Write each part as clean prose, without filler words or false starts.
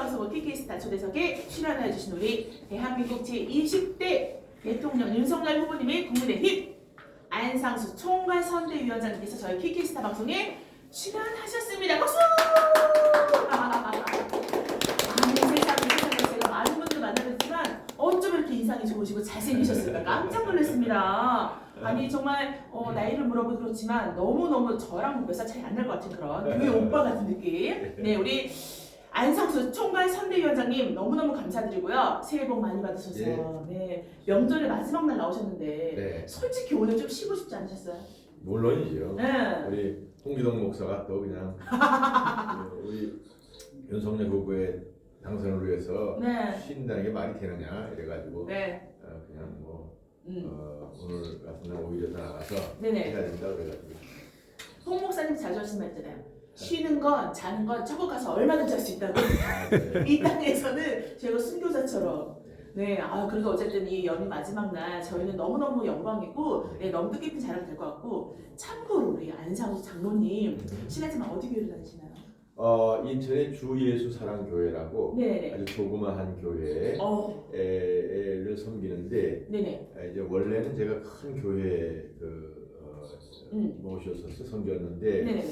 방송국 키키스타 초대석에 출연해 주신 우리 대한민국 제20대 대통령 윤석열 후보님의 국민의힘 안상수 총괄선대위원장님께서 저희 키키스타 방송에 출연하셨습니다. 박수! 아니 세상에 제가 많은 분들 만나뵀지만 어쩜 이렇게 인상이 좋으시고 잘생기셨을까 깜짝 놀랐습니다. 아니 정말 나이를 물어보도 그렇지만 너무너무 저랑 몇 살 차이 안 날 것 같은 그런 교회 오빠 같은 느낌. 네, 우리 안상수 총괄 선대위원장님 너무너무 감사드리고요. 새해 복 많이 받으셔서 네, 명절의 마지막 날 나오셨는데 네. 솔직히 오늘 좀 쉬고 싶지 않으셨어요? 물론이죠. 네. 우리 홍기동 목사가 또 그냥 우리 윤석열 후보의 당선을 위해서 네. 쉰다는 게 말이 되느냐 이래가지고 네. 그냥 뭐 오늘 같은 날 오히려 더 나가서 네네. 해야 된다 그래가지고. 홍 목사님 자주 하신 말 있잖아요. 쉬는 건 자는 건 천국 가서 얼마든지 할 수 있다고. 네. 이 땅에서는 제가 순교자처럼. 네, 그래서 어쨌든 이 연휴 마지막 날 저희는 너무너무 영광이고 네, 너무 뜻깊은 자랑이 될 것 같고 참고로 우리 안상수 장로님 실례지만 어디 교회를 다니시나요? 인천의 주예수사랑교회라고 네네. 아주 조그마한 교회를 섬기는데 네네. 이제 원래는 제가 큰 교회 모셔서 섬겼는데 네네네.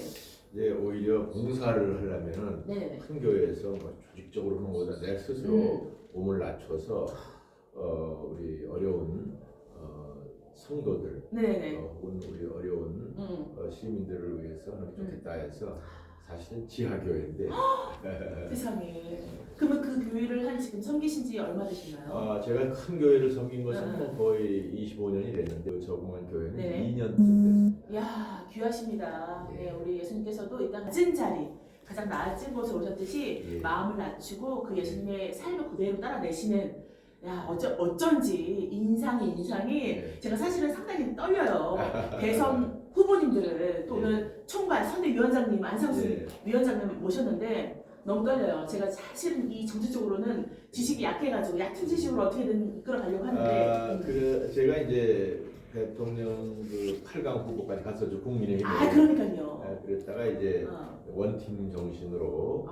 이제 오히려 봉사를 하려면은 네네네. 큰 교회에서 뭐 조직적으로 하는 것보다 내 스스로 몸을 낮춰서 우리 어려운 성도들 네네네. 혹은 우리 어려운 시민들을 위해서 하는 게 좋겠다 해서 사실은 지하교회인데 세상에. 그러면 그 교회를 한 지금 섬기신 지 얼마 되시나요? 제가 큰 교회를 섬긴 것은 뭐 거의 25년이 됐는데 조그만 교회는 네네. 2년쯤 됐어요. 이야 귀하십니다. 예. 네, 우리 예수님께서도 이 땅 낮은 자리 가장 낮은 곳에 오셨듯이 예. 마음을 낮추고 그 예수님의 삶을 그대로 따라내시는 야 어쩐지 인상이 예. 제가 사실은 상당히 떨려요. 대선 후보님들을 또 오늘 총괄 선대위원장님 안상수 예. 위원장님 모셨는데 너무 떨려요. 제가 사실은 이 정치적으로는 지식이 약해가지고 얕은 지식으로 어떻게든 이끌어가려고 하는데 제가 이제 대통령 그 8강 후보까지 갔었죠. 국민의힘에. 그러니까요. 그랬다가 이제 원팀 정신으로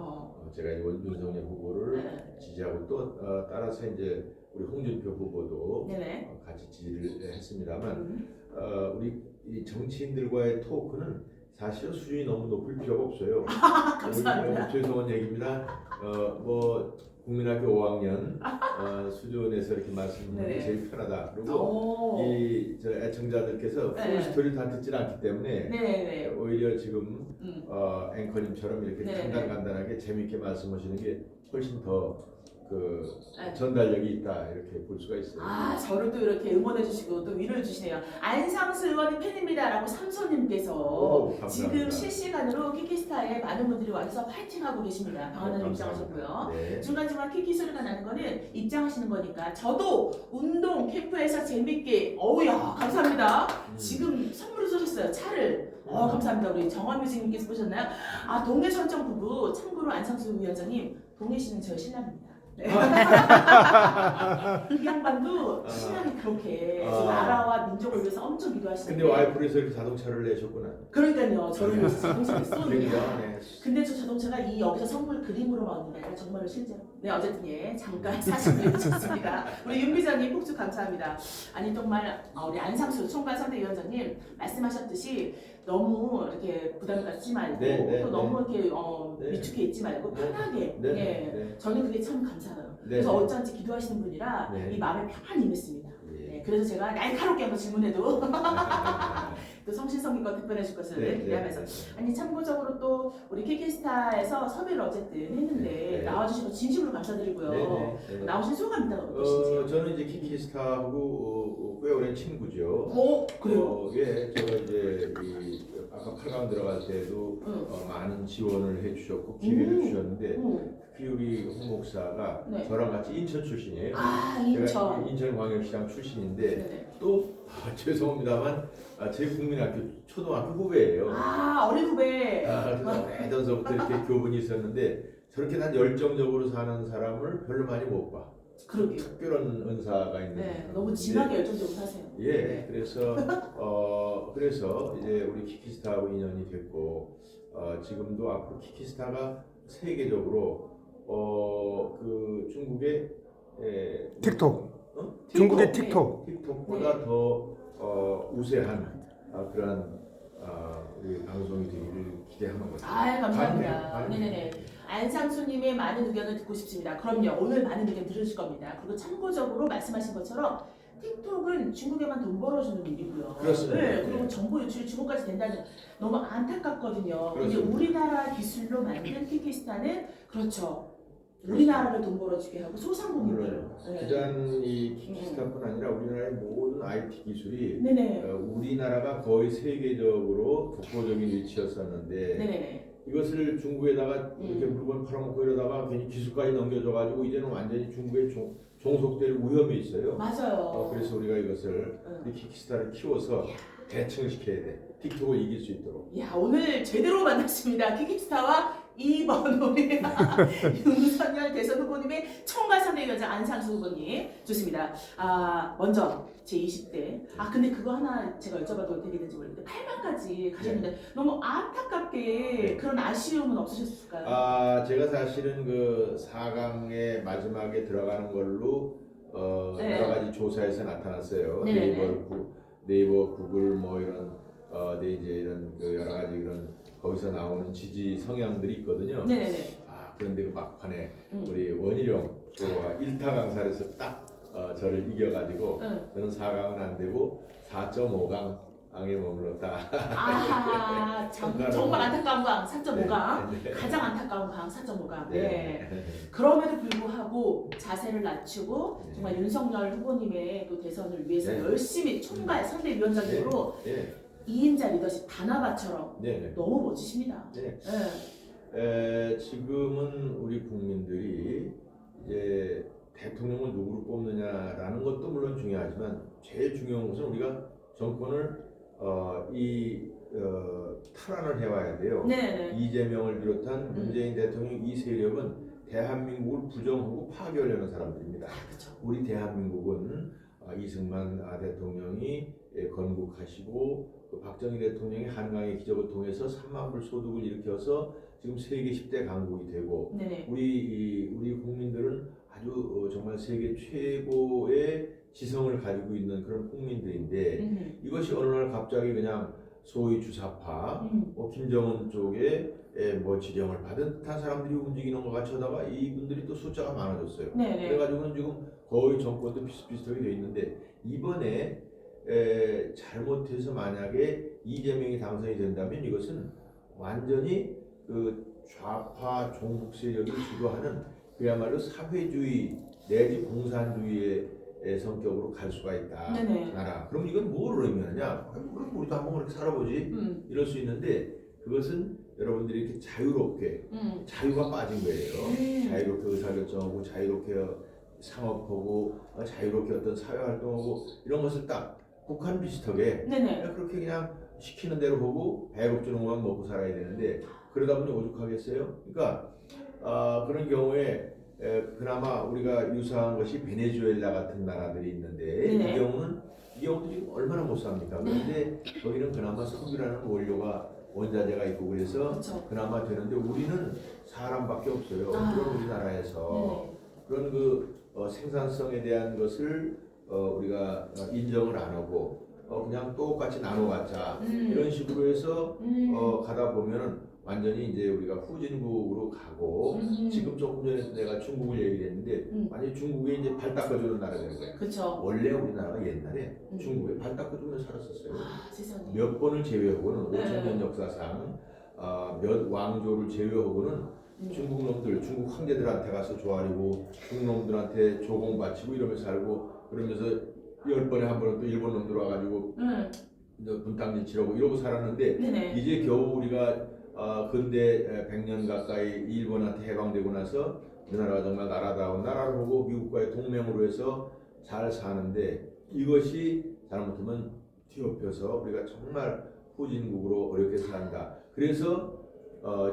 제가 이제 윤석열 후보를 네. 지지하고 또 따라서 이제 우리 홍준표 후보도 네네. 같이 지지를 했습니다만 우리 이 정치인들과의 토크는 사실 수준이 너무 높을 필요가 없어요. 감사합니다. 죄송한 얘기입니다. 뭐 국민학교 5학년 수준에서 이렇게 말씀하는 게 네. 제일 편하다. 그리고 저 애청자들께서 네. 풀 스토리를 다 듣질 않기 때문에 네네. 오히려 지금 앵커님처럼 이렇게 네네. 간단간단하게 재미있게 말씀하시는 게 훨씬 더 네. 전달력이 있다 이렇게 볼 수가 있어요. 저를 또 이렇게 응원해 주시고 또 위로해 주시네요. 안상수 의원이 팬입니다라고 삼손님께서 감사합니다. 지금 실시간으로 키키스타에 많은 분들이 와서 파이팅하고 계십니다. 방안으로 감사합니다. 입장하셨고요. 네. 중간중간 키키 소리가 나는 거는 입장하시는 거니까 저도 운동 캠프에서 재밌게 어우야 감사합니다. 지금 선물을 쏘셨어요. 차를. 감사합니다. 우리 정원뮤직님께서 보셨나요? 동네 선정 부부 참고로 안상수 위원장님 동네 씨는 저희 신랑입니다. 네. 이 양반도 신랑이 그렇게 나라와 민족을 위해서 엄청 기도하시는데 근데 와이프에서 이렇게 자동차를 내셨구나. 그러니까요. 저를 위해서 자동차를 쏘는데요. 네. 근데 저 자동차가 이 여기서 선물 그림으로 나오는 게 아니라 정말로 실제로. 네 어쨌든 잠깐 사진을 해주셨습니다. 우리 윤 기자님 폭주 감사합니다. 아니 정말 우리 안상수 총괄 선대위원장님 말씀하셨듯이 너무 이렇게 부담 갖지 말고 네, 또 네, 너무 네. 이렇게 위축해 있지 말고 편하게. 네. 네. 네. 저는 그게 참 감사해요. 네. 그래서 어쩐지 기도하시는 분이라 네. 이 마음에 편안히 임했습니다. 예. 네, 그래서 제가 날카롭게 한번 질문해도 또 성실성의껏 답변해 줄 것을 기대하면서 아니 참고적으로 또 우리 키키스타에서 섭외를 어쨌든 했는데 네. 나와주셔서 진심으로 감사드리고요. 네. 나오신 소감이 어떠신지요? 저는 이제 키키스타하고 꽤 오랜 친구죠. 그래요? 예, 제가 이제 아까 8강 들어갈 때도 많은 지원을 해주셨고 기회를 주셨는데 특히 우리 홍 목사가 네. 저랑 같이 인천 출신이에요. 인천. 제가 인천광역시장 출신인데 네네. 또 죄송합니다만 제 국민학교 초등학교 후배예요. 어린 후배. 그래서 예전서부터 이렇게 교분이 있었는데 저렇게 난 열정적으로 사는 사람을 별로 많이 못 봐. 그러게요. 특별한 은사가 있는. 네, 너무 진하게 열정적으로 사세요. 예, 네. 그래서 이제 우리 키키스타하고 인연이 됐고 지금도 앞으로 키키스타가 세계적으로 중국의 틱톡. 어? 중국의 틱톡. 틱톡보다 더 우세한 그런 우리 방송이 되기를 기대하는 거죠. 감사합니다. 가능해요. 네네네. 안상수님의 많은 의견을 듣고 싶습니다. 그럼요. 오늘 많은 의견 들으실 겁니다. 그리고 참고적으로 말씀하신 것처럼 틱톡은 중국에만 돈 벌어주는 일이고요. 그렇습니다. 네, 그리고 정보 유출이 중국까지 된다는 너무 안타깝거든요. 근데 그렇습니다. 우리나라 기술로 만든 키키스탄은 그렇죠. 우리나라를 돈 벌어주게 하고 소상공인들. 물론 비단 이 키키스탄뿐 아니라 우리나라의 모든 IT 기술이 네네. 우리나라가 거의 세계적으로 독보적인 위치였었는데 네네. 이것을 중국에다가 이렇게 물건 팔아먹고 이러다가 괜히 기술까지 넘겨줘가지고 이제는 완전히 중국에 종속될 위험이 있어요. 맞아요. 그래서 우리가 이것을 이 키키스탄을 키워서 대칭시켜야 돼. 틱톡을 이길 수 있도록. 야, 오늘 제대로 만났습니다. 키키스타와 2번 우리 윤석열 대선 후보님의 총괄선대 위원장 안상수 후보님 좋습니다. 먼저 제 20대. 근데 그거 하나 제가 여쭤봐도 되겠는지 모르겠는데 8강까지 가셨는데 너무 안타깝게 그런 아쉬움은 없으셨을까요? 제가 사실은 그 4강의 마지막에 들어가는 걸로 여러 가지 조사에서 나타났어요. 네이버, 구글 뭐 이런 이제 이런 그 여러 가지 그런 거기서 나오는 지지 성향들이 있거든요. 네네네. 그런데 그 막판에 우리 원희룡 그 1타 강사에서 딱 저를 이겨가지고 저는 4강은 안 되고 4.5강에 머물렀다. 정말 안타까운 강 4.5강. 네. 가장 안타까운 강 4.5강. 네. 그럼에도 불구하고 자세를 낮추고 정말 윤석열 후보님의 또 대선을 위해서 열심히 총괄 선대위원장으로 2인자 리더십 단아바처럼 너무 멋지십니다. 지금은 우리 국민들이 이제 대통령을 누구를 뽑느냐라는 것도 물론 중요하지만 제일 중요한 것은 우리가 정권을 탈환을 해와야 돼요. 이재명을 비롯한 문재인 대통령 이 세력은 대한민국을 부정하고 파괴하려는 사람들입니다. 우리 대한민국은 이승만 대통령이 건국하시고 박정희 대통령이 한강의 기적을 통해서 3만 불 소득을 일으켜서 지금 세계 10대 강국이 되고 우리 국민들은 아주 정말 세계 최고의 지성을 가지고 있는 그런 국민들인데 이것이 어느 날 갑자기 그냥 소위 주사파 김정은 쪽에 뭐 지령을 받은 듯한 사람들이 움직이는 것 같이 하다가 이분들이 또 숫자가 많아졌어요. 그래가지고는 지금 거의 정권도 비슷비슷하게 돼 있는데 이번에 잘못해서 만약에 이재명이 당선이 된다면 이것은 완전히 그 좌파 종북 세력이 주도하는 그야말로 사회주의 내지 공산주의의 성격으로 갈 수가 있다. 나라. 그럼 이건 뭘 의미하냐? 그럼 우리도 한번 그렇게 살아보지. 이럴 수 있는데 그것은 여러분들이 이렇게 자유롭게 자유가 빠진 거예요. 자유롭게 의사결정하고 자유롭게 상업하고 자유롭게 어떤 사회활동하고 이런 것을 딱 북한 비슷하게 그렇게 그냥 시키는 대로 보고 배급 주는 것만 먹고 살아야 되는데 그러다 보니 오죽하겠어요? 그러니까 그런 경우에 그나마 우리가 유사한 것이 베네수엘라 같은 나라들이 있는데 이 경우도 지금 얼마나 못 삽니까? 그런데 거기는 그나마 석유라는 원자재가 있고 그래서 그나마 되는데 우리는 사람밖에 없어요. 그런 우리나라에서 그런 그 생산성에 대한 것을 우리가 인정을 안 하고 그냥 똑같이 나눠갖자 이런 식으로 해서 가다 보면은 완전히 이제 우리가 후진국으로 가고 지금 조금 전에 내가 중국을 얘기를 했는데 완전히 중국에 이제 발 닦아주는 나라가 되는 거예요. 원래 우리나라가 옛날에 중국에 발 닦아주면서 살았었어요. 몇 번을 제외하고는 5,000년 역사상 몇 왕조를 제외하고는 중국 놈들, 중국 황제들한테 가서 조아리고 중국 놈들한테 조공 바치고 이러면서 살고 그러면서 10번에 한 번은 또 일본 놈들 와가지고 분탕질 치려고 이러고 살았는데 이제 겨우 우리가 근대 100년 가까이 일본한테 해방되고 나서 우리나라가 정말 나라다운 나라를 보고 미국과의 동맹으로 해서 잘 사는데 이것이 잘못하면 뒤엎여서 우리가 정말 후진국으로 어렵게 산다. 그래서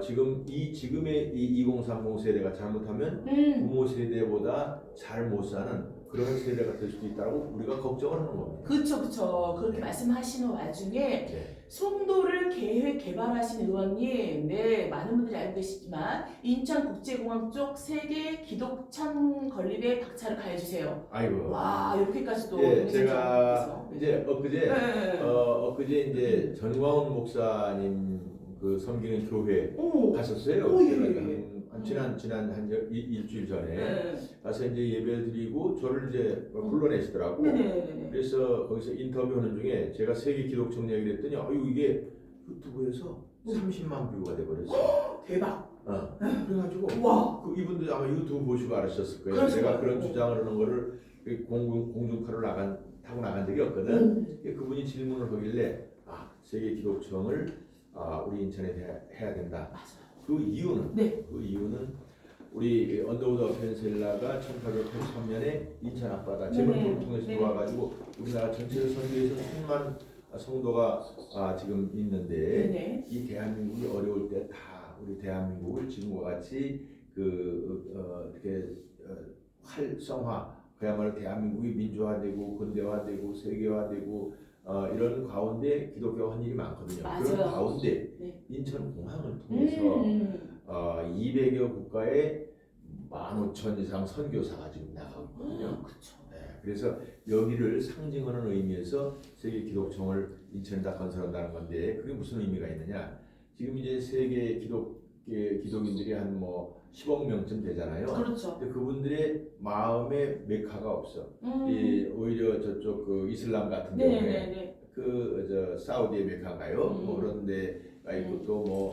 지금의 이 2030 세대가 잘못하면 부모 세대보다 잘 못 사는 그런 세대가 될 수도 있다고 우리가 걱정을 하는 겁니다. 그렇죠. 그렇게 말씀하시는 와중에 네. 송도를 계획 개발하신 의원님, 네 많은 분들이 알고 계시지만 인천국제공항 쪽 세계 기독천 건립에 박차를 가해주세요. 아이고. 와 이렇게까지도. 예, 제가 네. 이제 엊그제 네. 엊그제 이제 전광훈 목사님 그 섬기는 교회 오. 갔었어요. 오, 예, 제가 예. 지난 한 일주일 전에 네. 가서 이제 예배를 드리고 저를 이제 불러내시더라고. 네네네. 그래서 거기서 인터뷰하는 중에 제가 세계 기독청 얘기를 했더니 아유 이게 유튜브에서 30만 뷰가 돼버렸어. 대박. 그래가지고 와. 그 이분들 아마 유튜브 보시고 알으셨을 거예요. 그렇죠. 제가 그런 주장을 하는 거를 공중파로 타고 나간 적이 없거든. 그분이 질문을 하길래 세계 기독청을 우리 인천에 해야 된다. 맞아요. 그 이유는 네. 우리 언더우드 펜셀라가 1883년에 인천 앞바다 제물포를 통해서 네네. 들어와가지고 우리나라 전체를 선교해서 1000만 성도가 지금 있는데 네네. 이 대한민국이 어려울 때 다 우리 대한민국을 지금과 같이 이렇게 활성화 그야말로 대한민국이 민주화되고 근대화되고 세계화되고 이런 가운데 기독교가 한 일이 많거든요. 맞아요. 그런 가운데 네. 인천공항을 통해서 200여 국가에 15,000 이상 선교사가 지금 나가고 있거든요. 그렇죠. 네, 그래서 여기를 상징하는 의미에서 세계 기독청을 인천에다 건설한다는 건데 그게 무슨 의미가 있느냐? 지금 이제 세계 기독인들이 한 10억 명쯤 되잖아요. 그렇죠. 근데 그분들의 마음에 메카가 없어. 오히려 저쪽 그 이슬람 같은 경우에 네네네. 사우디의 메카인가요? 그런 데가 있고 또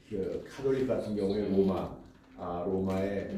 그 카톨릭 같은 경우에 로마의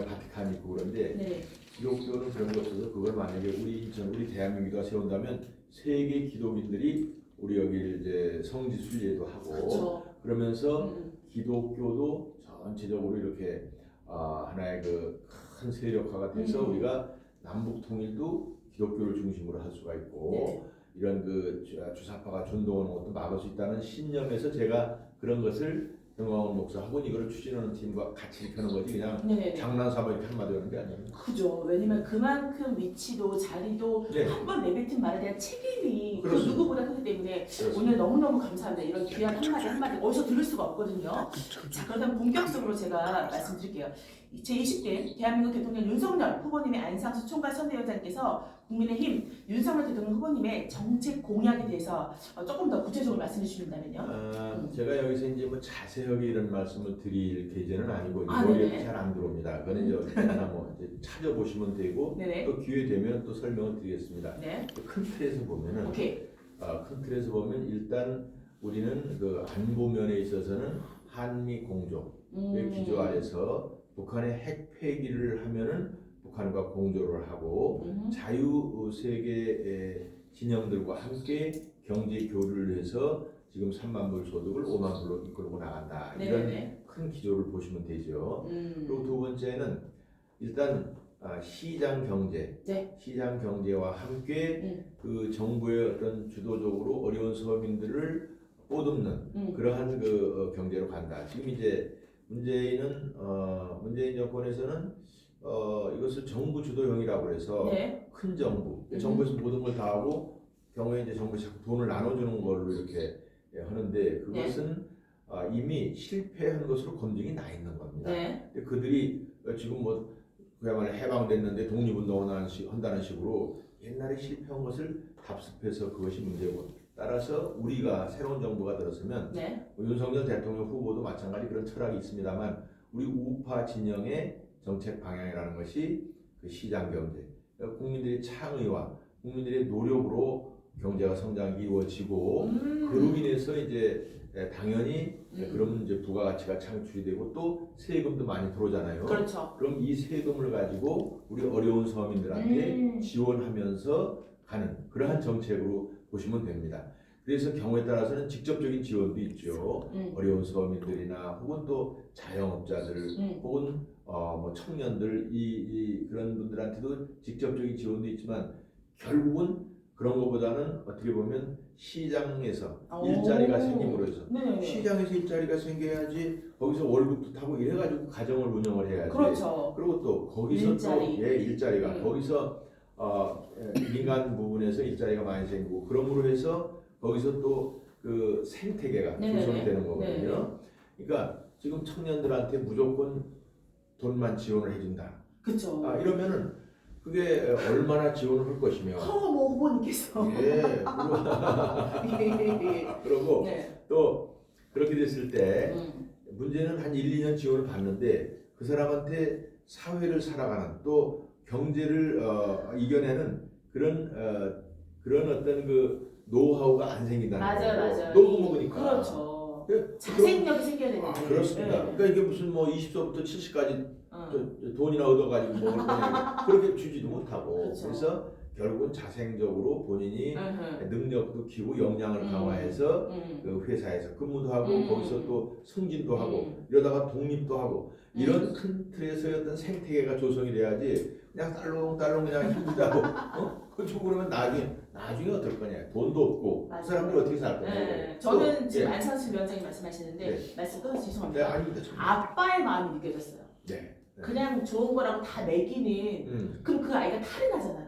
바티칸이 있고 그런데 네. 기독교는 그런 거 없어서 그걸 만약에 우리 대한민국이 세운다면 세계 기독인들이 우리 여기를 이제 성지 순례도 하고 그렇죠. 그러면서 기독교도 전체적으로 이렇게 하나의 그 큰 세력화가 돼서 우리가 남북 통일도 기독교를 중심으로 할 수가 있고 네. 이런 그 주사파가 존동하는 것도 막을 수 있다는 신념에서 제가 그런 것을 정광훈 목사하고 이거를 추진하는 팀과 같이 이렇게 하는 거지 그냥 네네. 장난삼아 이렇게 한마디 하는 게 아니에요. 그죠. 왜냐면 그만큼 위치도 자리도 네. 한번 내뱉은 말에 대한 책임이 그 그렇습니다. 누구보다 크기 때문에 그렇습니다. 오늘 너무너무 감사합니다. 이런 귀한 한마디 어디서 들을 수가 없거든요. 자, 그러면 본격적으로 제가 말씀드릴게요. 제20대 대한민국 대통령 윤석열 후보님의 안상수 총괄 선대위원장께서 국민의힘 윤석열 대통령 후보님의 정책 공약에 대해서 조금 더 구체적으로 말씀해 주신다면요. 제가 여기서 이제 자세하게 이런 말씀을 드릴 계제는 아니고 네네. 머리에 잘 안 들어옵니다. 그거는 이제 어디 하나 이제 찾아보시면 되고 네네. 또 기회 되면 또 설명을 드리겠습니다. 네. 큰 틀에서 보면은 오케이. 큰 틀에서 보면 일단 우리는 그 안보 면에 있어서는 한미 공조의 기조 아래서 북한의 핵 폐기를 하면은 북한과 공조를 하고 자유 세계 진영들과 함께 경제 교류를 해서 지금 3만 불 소득을 5만 불로 이끌고 나간다. 네네. 이런 큰 기조를 보시면 되죠. 그리고 두 번째는 일단 시장 경제, 네. 시장 경제와 함께 그 정부의 어떤 주도적으로 어려운 서민들을 보듬는 그러한 그 경제로 간다. 지금 이제 문재인 정권에서는 이것을 정부 주도형이라고 해서 네. 큰 정부, 정부에서 모든 걸 다 하고 경우에 이제 정부에서 자꾸 돈을 나눠주는 걸로 이렇게 하는데 그것은 이미 실패한 것으로 검증이 나 있는 겁니다. 네. 근데 그들이 지금 그야말로 해방됐는데 독립운동을 한다는 식으로 옛날에 실패한 것을 답습해서 그것이 문제고 따라서 우리가 새로운 정부가 들었으면 네. 윤석열 대통령 후보도 마찬가지 그런 철학이 있습니다만 우리 우파 진영의 정책 방향이라는 것이 그 시장 경제, 국민들의 창의와 국민들의 노력으로 경제가 성장이 이루어지고 그로 인해서 이제 당연히 그러면 이제 부가가치가 창출이 되고 또 세금도 많이 들어오잖아요. 그렇죠. 그럼 이 세금을 가지고 우리 어려운 서민들한테 지원하면서 가는 그러한 정책으로 보시면 됩니다. 그래서 경우에 따라서는 직접적인 지원도 있죠. 어려운 서민들이나 혹은 또 자영업자들 혹은 청년들 그런 분들한테도 직접적인 지원도 있지만 결국은 그런 것보다는 어떻게 보면 시장에서 일자리가 생김으로 해서 네. 시장에서 일자리가 생겨야지 거기서 월급도 타고 이래가지고 가정을 운영을 해야지. 그렇죠. 그리고 또 거기서 일자리. 또 일자리가 거기서 민간 부분에서 일자리가 많이 생기고 그러므로 해서 거기서 또 그 생태계가 네네네. 조성이 되는 거거든요. 그러니까 지금 청년들한테 무조건 돈만 지원을 해준다. 그렇죠. 이러면은 그게 얼마나 지원을 할 것이며. 뭐 후보님께서. 예. 그리고 네. 또 그렇게 됐을 때 문제는 한 1, 2년 지원을 받는데 그 사람한테 사회를 살아가는 또 경제를 이겨내는 그런 어떤 그 노하우가 안 생긴다는 맞아요. 거예요. 너무 먹으니까. 그렇죠. 예, 자생력이 생겨야 되는데. 그렇습니다. 네. 그러니까 이게 무슨 뭐 20세부터 70까지 어. 돈이나 얻어가지고 먹을 거냐 그렇게 주지도 못하고 그렇죠. 그래서 결국은 자생적으로 본인이 능력도 키우고 역량을 강화해서 그 회사에서 근무도 하고 거기서 또 승진도 하고 이러다가 독립도 하고 이런 큰 틀에서의 어떤 생태계가 조성이 돼야지 그냥 딸롱딸롱 그냥 힘들다고 그렇죠. 그러면 나중에 어떨 거냐. 돈도 없고 맞아요. 그 사람들이 어떻게 살 거냐. 네. 저는 또, 지금 안상수 위원장님 말씀하시는데 네. 말씀 끊어서 네, 죄송합니다. 아닙니다. 참. 아빠의 마음이 느껴졌어요. 네. 그냥 좋은 거라고 다 먹이는 그럼 그 아이가 탈이 나잖아요.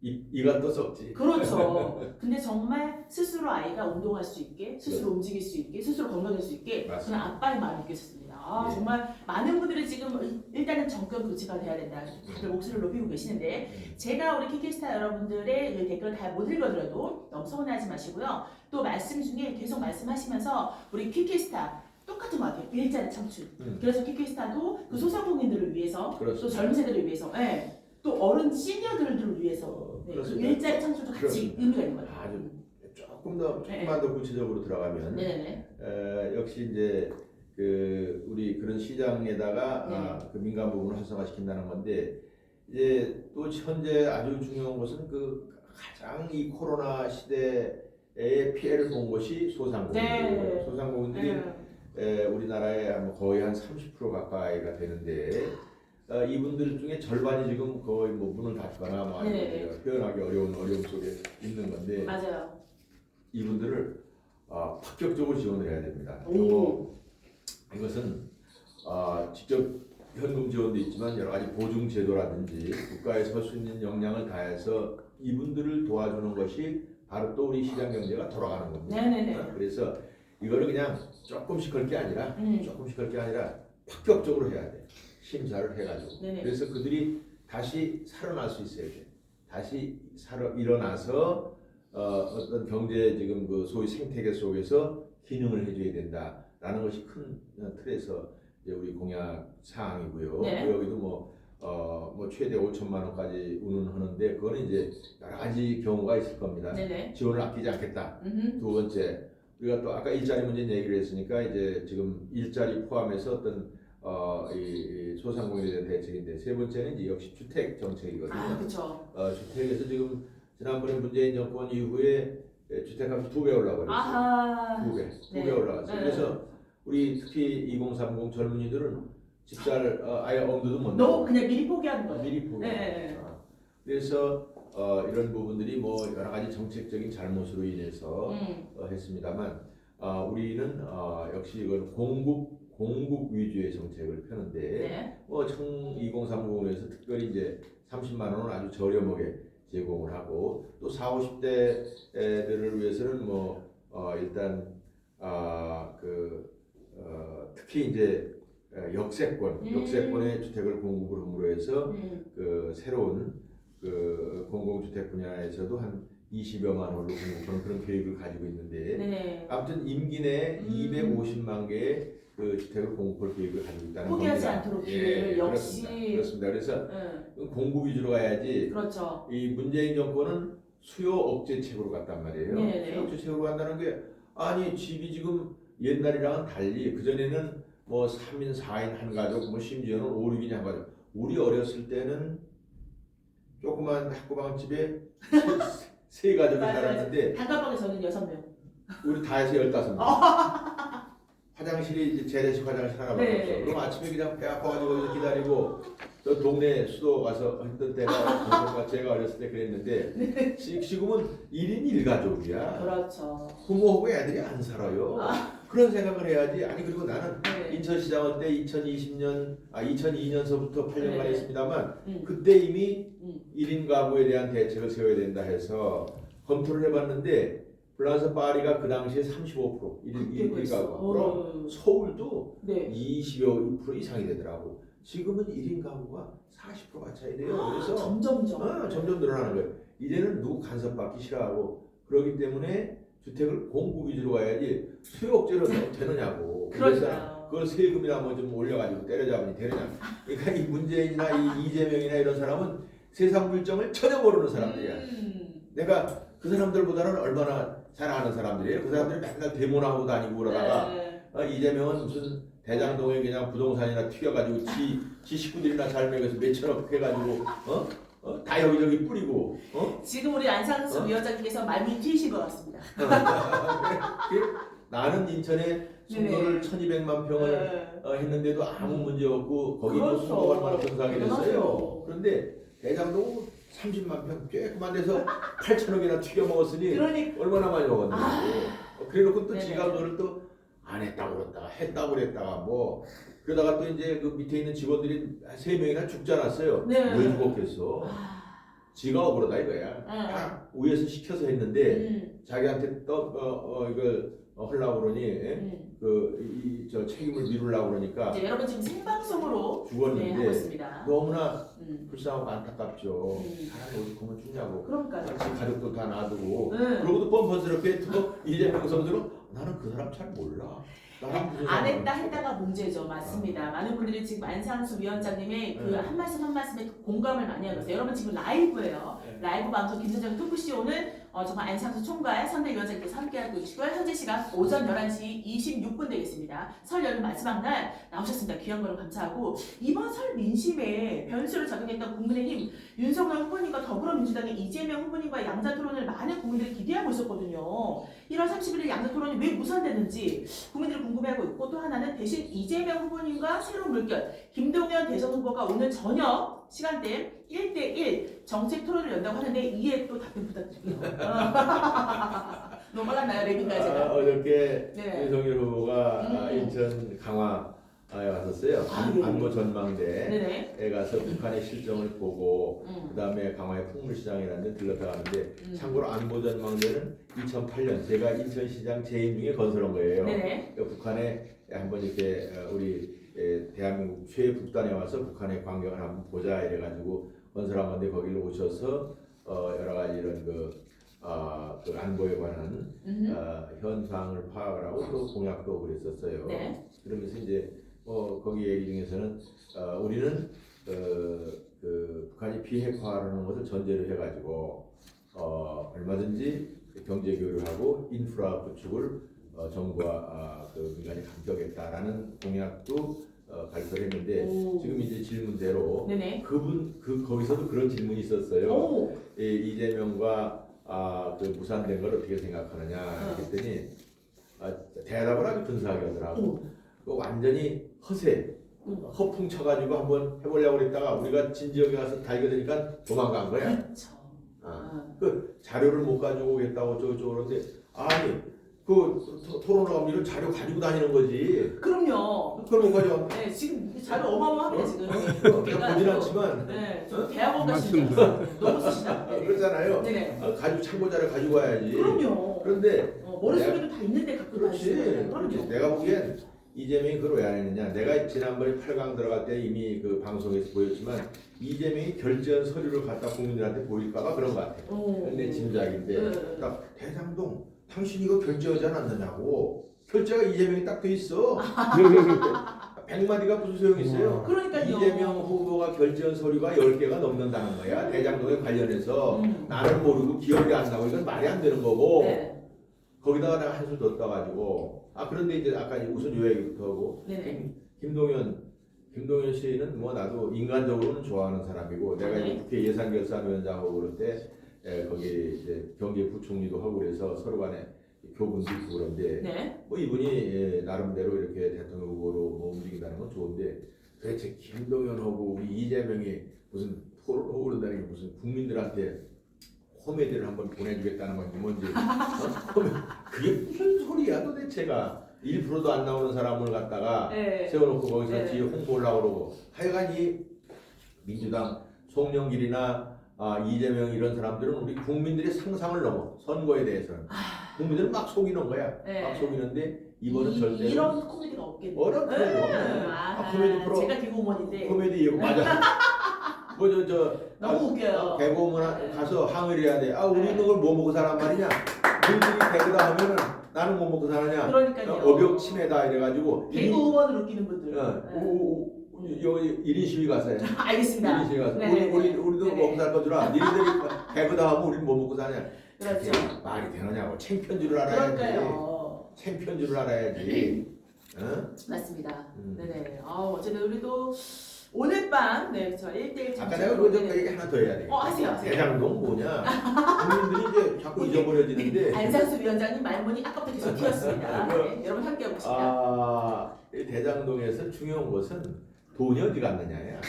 이가 또 썩지. 그렇죠. 근데 정말 스스로 아이가 운동할 수 있게, 스스로 네. 움직일 수 있게, 스스로 건강할 수 있게 맞습니다. 그냥 아빠의 마음이 느껴졌습니다. 예. 정말 많은 분들이 지금 일단은 정권 교체가 돼야 된다. 다들 목소리를 높이고 계시는데 제가 우리 키키스타 여러분들의 그 댓글을 다 못 읽어드려도 너무 서운해하지 마시고요. 또 말씀 중에 계속 말씀하시면서 우리 키키스타 똑같은 것 같아요. 일자리 창출. 그래서 키키스타도 그 소상공인들을 위해서 그렇습니다. 또 젊은 세대를 위해서 또 어른 시니어들을 위해서 그 그렇습니다. 일자리 창출도 같이 그렇습니다. 의미가 있는 거예요. 아주 조금만 더 구체적으로 들어가면 네네. 역시 이제 그 우리 그런 시장에다가 그 민간 부분을 활성화시킨다는 건데 이제 또 현재 아주 중요한 것은 그 가장 이 코로나 시대에 피해를 본 것이 소상공인들이에요. 네. 소상공인들이 우리나라의 거의 한 30% 가까이가 되는데 이분들 중에 절반이 지금 거의 뭐 문을 닫거나 뭐 아니면 표현하기 어려운 어려움 속에 있는 건데 맞아요. 이분들을 파격적으로 지원을 해야 됩니다. 이것은 직접 현금 지원도 있지만 여러 가지 보증 제도라든지 국가에서 할 수 있는 역량을 다해서 이분들을 도와주는 것이 바로 또 우리 시장 경제가 돌아가는 겁니다. 네네네. 그래서 이거를 그냥 조금씩 할 게 아니라 파격적으로 해야 돼. 심사를 해가지고. 네네. 그래서 그들이 다시 살아날 수 있어야 돼. 다시 일어나서 어떤 경제 지금 그 소위 생태계 속에서 기능을 해줘야 된다라는 것이 큰 틀에서 이제 우리 공약 사항이고요. 네. 여기도 뭐 최대 5천만 원까지 운운하는데 그거는 이제 여러 가지 경우가 있을 겁니다. 네네. 지원을 아끼지 않겠다. 두 번째, 우리가 또 아까 일자리 문제 얘기를 했으니까 이제 지금 일자리 포함해서 어떤 이 소상공인에 대한 대책인데 세 번째는 이제 역시 주택 정책이거든요. 그렇죠. 주택에서 지금 지난번에 문재인 정권 이후에 주택값이 2배 올라버렸어요. 아하. 2배 올라갔어요. 그래서 우리 특히 2030 젊은이들은 집살 아예 엄두도 못 너무 내고 그냥 미리 포기하는 거예요. 미리 포기. 그래서 이런 부분들이 뭐 여러 가지 정책적인 잘못으로 인해서 했습니다만 우리는 역시 이건 공급 위주의 정책을 펴는데 뭐 2030에서 특별히 이제 30만 원은 아주 저렴하게 제공을 하고 또 40, 50대들을 위해서는 뭐 일단 특히 이제 역세권의 주택을 공급을 함으로 해서 그 새로운 그 공공주택 분야에서도 한 20여만 원으로 공급하는 그런 계획을 가지고 있는데 아무튼 임기 내에 250만 개의 그 주택을 공급할 계획을 가지고 있다는 겁니다. 포기하지 않도록 기회를 역시 그렇습니다. 그래서 공급 위주로 가야지. 그렇죠. 이 문재인 정권은 수요 억제책으로 갔단 말이에요. 수요 억제책으로 간다는 게 아니 집이 지금 옛날이랑은 달리 그 전에는 뭐 3인 4인 한 가족 뭐 심지어는 5, 6인이 한 가족. 우리 어렸을 때는 조그만 학구방집에 세 가족이 살았는데 단칸방에 저는 6명. 우리 다 해서 15명. 화장실이 이제 재래식 화장실 하나밖에 없어. 그럼 아침에 그냥 배 아파가지고 거기서 기다리고 저 동네 수도 가서 했던 때가 제가 어렸을 때 그랬는데 지금은 1인 1가족이야. 그렇죠. 부모하고 애들이 안 살아요. 그런 생각을 해야지. 아니 그리고 나는 네. 인천시장할 때 2002년서부터 8년간 네. 했습니다만 음. 그때 이미 음. 1인 가구에 대한 대책을 세워야 된다 해서 검토를 해봤는데 프랑스 파리가 그 당시에 35% 1인 가구. 그럼 서울도 네. 20여% 이상이 되더라고. 지금은 1인 가구가 40%가 차이 돼요. 그래서 점점 점점 늘어나는 거예요. 이제는 누구 간섭받기 싫어하고 그렇기 때문에 주택을 공급 위주로 가야지 수요 억제로 되느냐고. 그래서 그러니까요. 그걸 세금이나 뭐 좀 올려가지고 때려잡으니 되느냐. 그러니까 이 문재인이나 이 이재명이나 이런 사람은 세상 물정을 전혀 모르는 사람들이야. 내가 그 사람들보다는 얼마나 잘 아는 사람들이에요. 그 사람들이 맨날 데모나하고 다니고 그러다가 네. 이재명은 무슨 대장동에 그냥 부동산이나 튀겨가지고 지 식구들이나 잘 먹여서 몇천억 해가지고 다 여기저기 뿌리고 지금 우리 안상수 위원장님께서 많이 튀신 것 같습니다. 나는 인천에 송도를 1200만 평을 했는데도 아무 문제 없고 거기 그렇죠. 송도가 얼마나 건강하게 됐어요. 대단하죠. 그런데 대장동 30만 평 쬐그만 데서 8천억이나 튀겨 먹었으니 그러니까 얼마나 많이 먹었는지. 그래놓고 또 네네. 지가 그걸 또 안 했다고 그랬다가 했다고 그랬다가 뭐 그러다가 또 이제 그 밑에 있는 직원들이 3명이나 죽지 않았어요. 네. 왜 죽었겠어? 지가 억울하다 이거야. 다 위에서 시켜서 했는데 자기한테 또 이걸 하려고 그러니 저 책임을 미루려고 그러니까 이제 여러분 지금 생방송으로 죽었는데 하고 있습니다. 너무나 불쌍하고 안타깝죠. 음. 사람이 어디 보면 죽냐고. 그러니까요. 지 가족도 다 놔두고 네. 그러고도 뻔뻔스럽게 또 이재명 선수로 나는 그 사람 잘 몰라. 나랑 무슨 안 했다 상관없어. 했다가 문제죠. 맞습니다. 많은 분들이 지금 안상수 위원장님의 그 한 말씀 한 말씀에 공감을 많이 하고 있어요. 여러분 지금 라이브예요. 라이브 방송 김선정 토크쇼는 정말 안상수 총괄 선대위원장님께서 함께하고 계시고요. 현재 시간 오전 11시 26분 되겠습니다. 설 연휴 마지막 날 나오셨습니다. 귀한 거로 감사하고 이번 설 민심에 변수를 작용했던 국민의힘 윤석열 후보님과 더불어민주당의 이재명 후보님과의 양자 토론을 많은 국민들이 기대하고 있었거든요. 1월 31일 양자 토론이 왜 무산됐는지 국민들이 궁금해하고 있고 또 하나는 대신 이재명 후보님과 새로운 물결 김동연 대선 후보가 오늘 저녁 시간대 1대1 정책 토론을 연다고 하는데 이에 또 답변 부탁드릴게요. 너무 빨랐나요? 레빈가요 제가? 어저께 네. 윤석열 후보가 인천 강화에 왔었어요. 네. 안보 전망대에 네네. 가서 북한의 실정을 보고 그 다음에 강화의 풍물시장이라는 데 들렀다 가는데 참고로 안보 전망대는 2008년 제가 인천시장 재임 중에 건설한 거예요. 네네. 그러니까 북한에 한번 이렇게 우리 대한민국 최북단에 와서 북한의 광경을 한번 보자 이래가지고 건설한 건데 거기로 오셔서 여러 가지 이런 그 안보에 관한 현상을 파악을 하고 또 공약도 그랬었어요. 네. 그러면서 이제 거기 얘기 중에서는 우리는 그 북한이 비핵화하는 것을 전제로 해가지고 얼마든지 경제 교류하고 인프라 구축을 정부와 그 민간이 감격했다라는 공약도 발표를 했는데 지금 이제 질문대로 네네. 거기서도 그런 질문이 있었어요. 오. 이재명과 그 무산된 걸 어떻게 생각하느냐 했더니 대답을 아주 근사하게 하더라고. 그 완전히 허풍 쳐가지고 한번 해보려고 그랬다가 우리가 진지하게 가서 달겨드니까 도망간 거야. 그렇죠. 그 자료를 못 가지고 오겠다고 어쩌고 그러는데 아니 그 토론을 하면 자료 가지고 다니는 거지. 그럼요. 그걸 못 가져와. 네, 지금 자료 어마어마합니다 지금. 보진 않지만. 네, 대학원 맞습니다. 가시죠. 너무 쓰시다. 그렇잖아요. 네네. 가지고 참고 자료 가지고 와야지. 그럼요. 그런데 머릿속에도 다 있는데 갖고 그렇지. 다니시는 그렇지. 거예요. 내가 보기엔 이재명이 그걸 왜 안 했느냐. 내가 지난번에 8강 들어갈 때 이미 그 방송에서 보였지만 이재명이 결제한 서류를 갖다 국민들한테 보일까봐 그런 것 같아. 내 짐작인데. 그러니까 대장동 당신 이거 결제하지 않았느냐고. 결제가 이재명이 딱 돼 있어. 100마디가 무슨 소용이 있어요. 그러니까요. 이재명 후보가 결제한 서류가 10개가 넘는다는 거야. 대장동에 관련해서 나는 모르고 기억이 안 나고 이건 말이 안 되는 거고. 네. 거기다가 내가 한술 더 떠가지고 그런데 이제 아까 우선 요 얘기부터 하고 네네. 김동연 씨는 뭐 나도 인간적으로는 좋아하는 사람이고 내가 네. 이제 국회 예산결산위원장하고 그럴 때 거기 이제 경제부총리도 하고 그래서 서로 간에 교분도 있고 그런데 네. 뭐 이분이 나름대로 이렇게 대통령 후보로 뭐 움직인다는 건 좋은데 도대체 김동연하고 우리 이재명이 무슨 토론하고 그런다는 게 무슨 국민들한테 코미디를 한번 보내주겠다는 건지 뭔지 그게 무슨 소리야 도대체가. 1%도 안 나오는 사람을 갖다가 네. 세워놓고 거기서 네. 뒤에 홍보하려고 그러고 하여간 이 민주당 송영길이나 이재명 이런 사람들은 우리 국민들의 상상을 넘어 선거에 대해서는 국민들은 막 속이는 거야. 네. 막 속이는데 이번은 절대 이런 코미디가 없겠네요. 어려운 코미디 없네. 코미디 프로 제가 개그우먼인데 코미디 맞아. 너무 웃겨요. 개그우먼 가서 항의를 해야 돼. 우리는 그걸 뭐 먹고 사란 말이냐. 너희들이 개그다 하면은 나는 뭐 먹고 사느냐. 그러니까요. 어벽 침해다 이래가지고 개그우먼을 웃기는 분들. 여기 1인 시위 가서 해. 알겠습니다. 1인 시위 가서 네. 우리도 네. 먹고 살 거더라. 니네들이 개그다 하면 우리는 뭐 먹고 사냐. 그렇죠. 말이 되느냐고. 창피한 줄을 알아야지. 그러니까요. 창피한 줄을 알아야지. 응? 맞습니다. 네네. 어쨌든 우리도 오늘 밤 저 1대1 아까 내가 그 얘기 하나 더 해야 돼. 하세요. 대장동 뭐냐? 국민들이 이제 자꾸 잊어버려지는데. 안상수 위원장님 말문이 아까부터 계속 튀었습니다. 네, 여러분 함께 해보시다. 이 대장동에서 중요한 것은 돈이 어디 갔느냐야.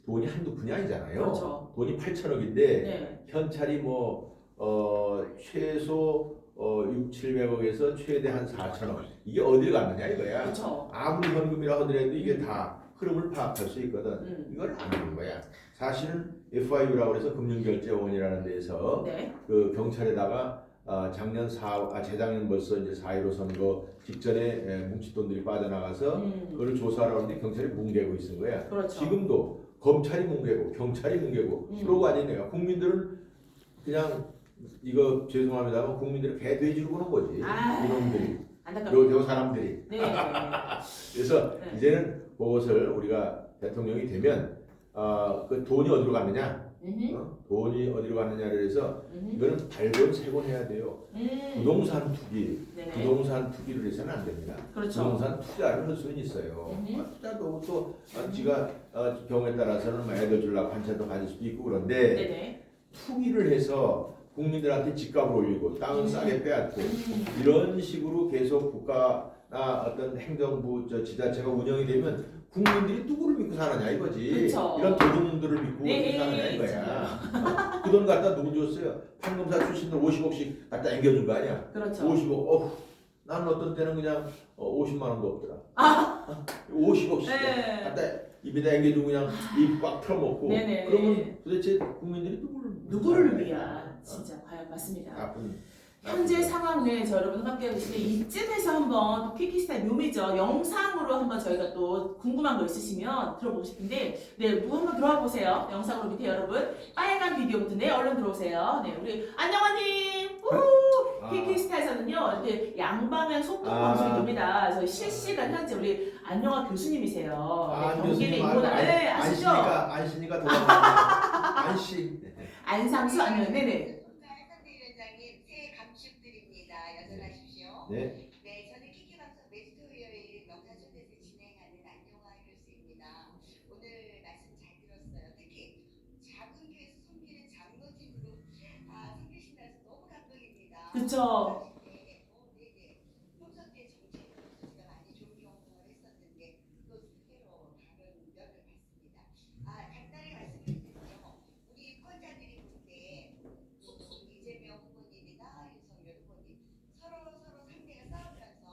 돈이 한두 푼이 아니잖아요. 그렇죠. 돈이 8천억인데 네. 현찰이 최소 6, 700억에서 최대 한 4천억. 이게 어딜 갔느냐 이거야. 그렇죠. 아무리 현금이라 하더라도 이게 다 흐름을 파악할 수 있거든. 이걸 안 하는 거야. 사실은 FIU라고 해서 금융결제원이라는 데서 네. 그 경찰에다가 재작년 벌써 이제 4.15 선거 직전에 뭉칫돈들이 빠져나가서 그걸 조사하라고 하는데 경찰이 뭉개고 있는 거야. 그렇죠. 지금도 검찰이 뭉개고 경찰이 뭉개고 그러고 아니네요. 국민들은 그냥 이거 죄송합니다만 국민들이 개 돼지로 보는 거지. 이놈들이. 요 사람들이. 네. 그래서 네. 이제는 그것을 우리가 대통령이 되면 그 돈이 어디로 갔느냐? 돈이 어디로 갔느냐를 해서 이거는 발본색원해야 돼요. 부동산 투기, 네네. 부동산 투기를 해서는 안 됩니다. 그렇죠. 부동산 투자를 할 수는 있어요. 투자도 또 지가 경우에 따라서는 애들 주려고 한 채도 가질 수도 있고 그런데 네네. 투기를 해서 국민들한테 집값을 올리고 땅은 싸게 빼앗고 이런 식으로 계속 국가나 어떤 행정부 지자체가 운영이 되면 국민들이 누구를 믿고 사느냐 이거지. 그쵸. 이런 도둑놈들을 믿고 네, 사느냐 이거야. 그 돈 갖다 누구 줬어요? 판검사 출신들 50억씩 갖다 앵겨준 거 아니야? 그렇죠. 50억. 나는 어떤 때는 그냥 50만 원도 없더라. 50억씩 네. 갖다 입에다 앵겨주고 그냥 입 꽉 틀어먹고. 네네. 그러면 도대체 국민들이 누구를 위한 진짜 과연 맞습니다. 현재 상황 내 여러분 함께 해주시면 이쯤에서 한번 또 키키스타의 묘미죠. 영상으로 한번 저희가 또 궁금한 거 있으시면 들어보고 싶은데 누구 한번 들어와 보세요. 영상으로 밑에 여러분 빨간 비디오부터 얼른 들어오세요. 우리 안녕하님. 키키스타에서는요 이렇게 양방향 소통 방송이 됩니다. 저희 실시간 현재 우리 안녕하 교수님이세요. 경기대 인문학 아시죠? 안씨니까 도망가. 안씨. 안상수 안녕. 네네. 네. 네, 저는 키키방송 매주 토요일 명사전에서 진행하는 안녕하 교수입니다. 오늘 말씀 잘 들었어요. 특히 작은 교회에서 섬기는 장로직으로 섬기신다서 너무 감동입니다. 그쵸. 네네. 평소 때 정책으로 제가 많이 존경을 했었는데 또 새로 다른 면을 봤습니다. 간단히 말씀드리면요. 우리 유권자들이 볼 때 이재명 후보님이나 윤석열 후보님 서로 상대가 싸우면서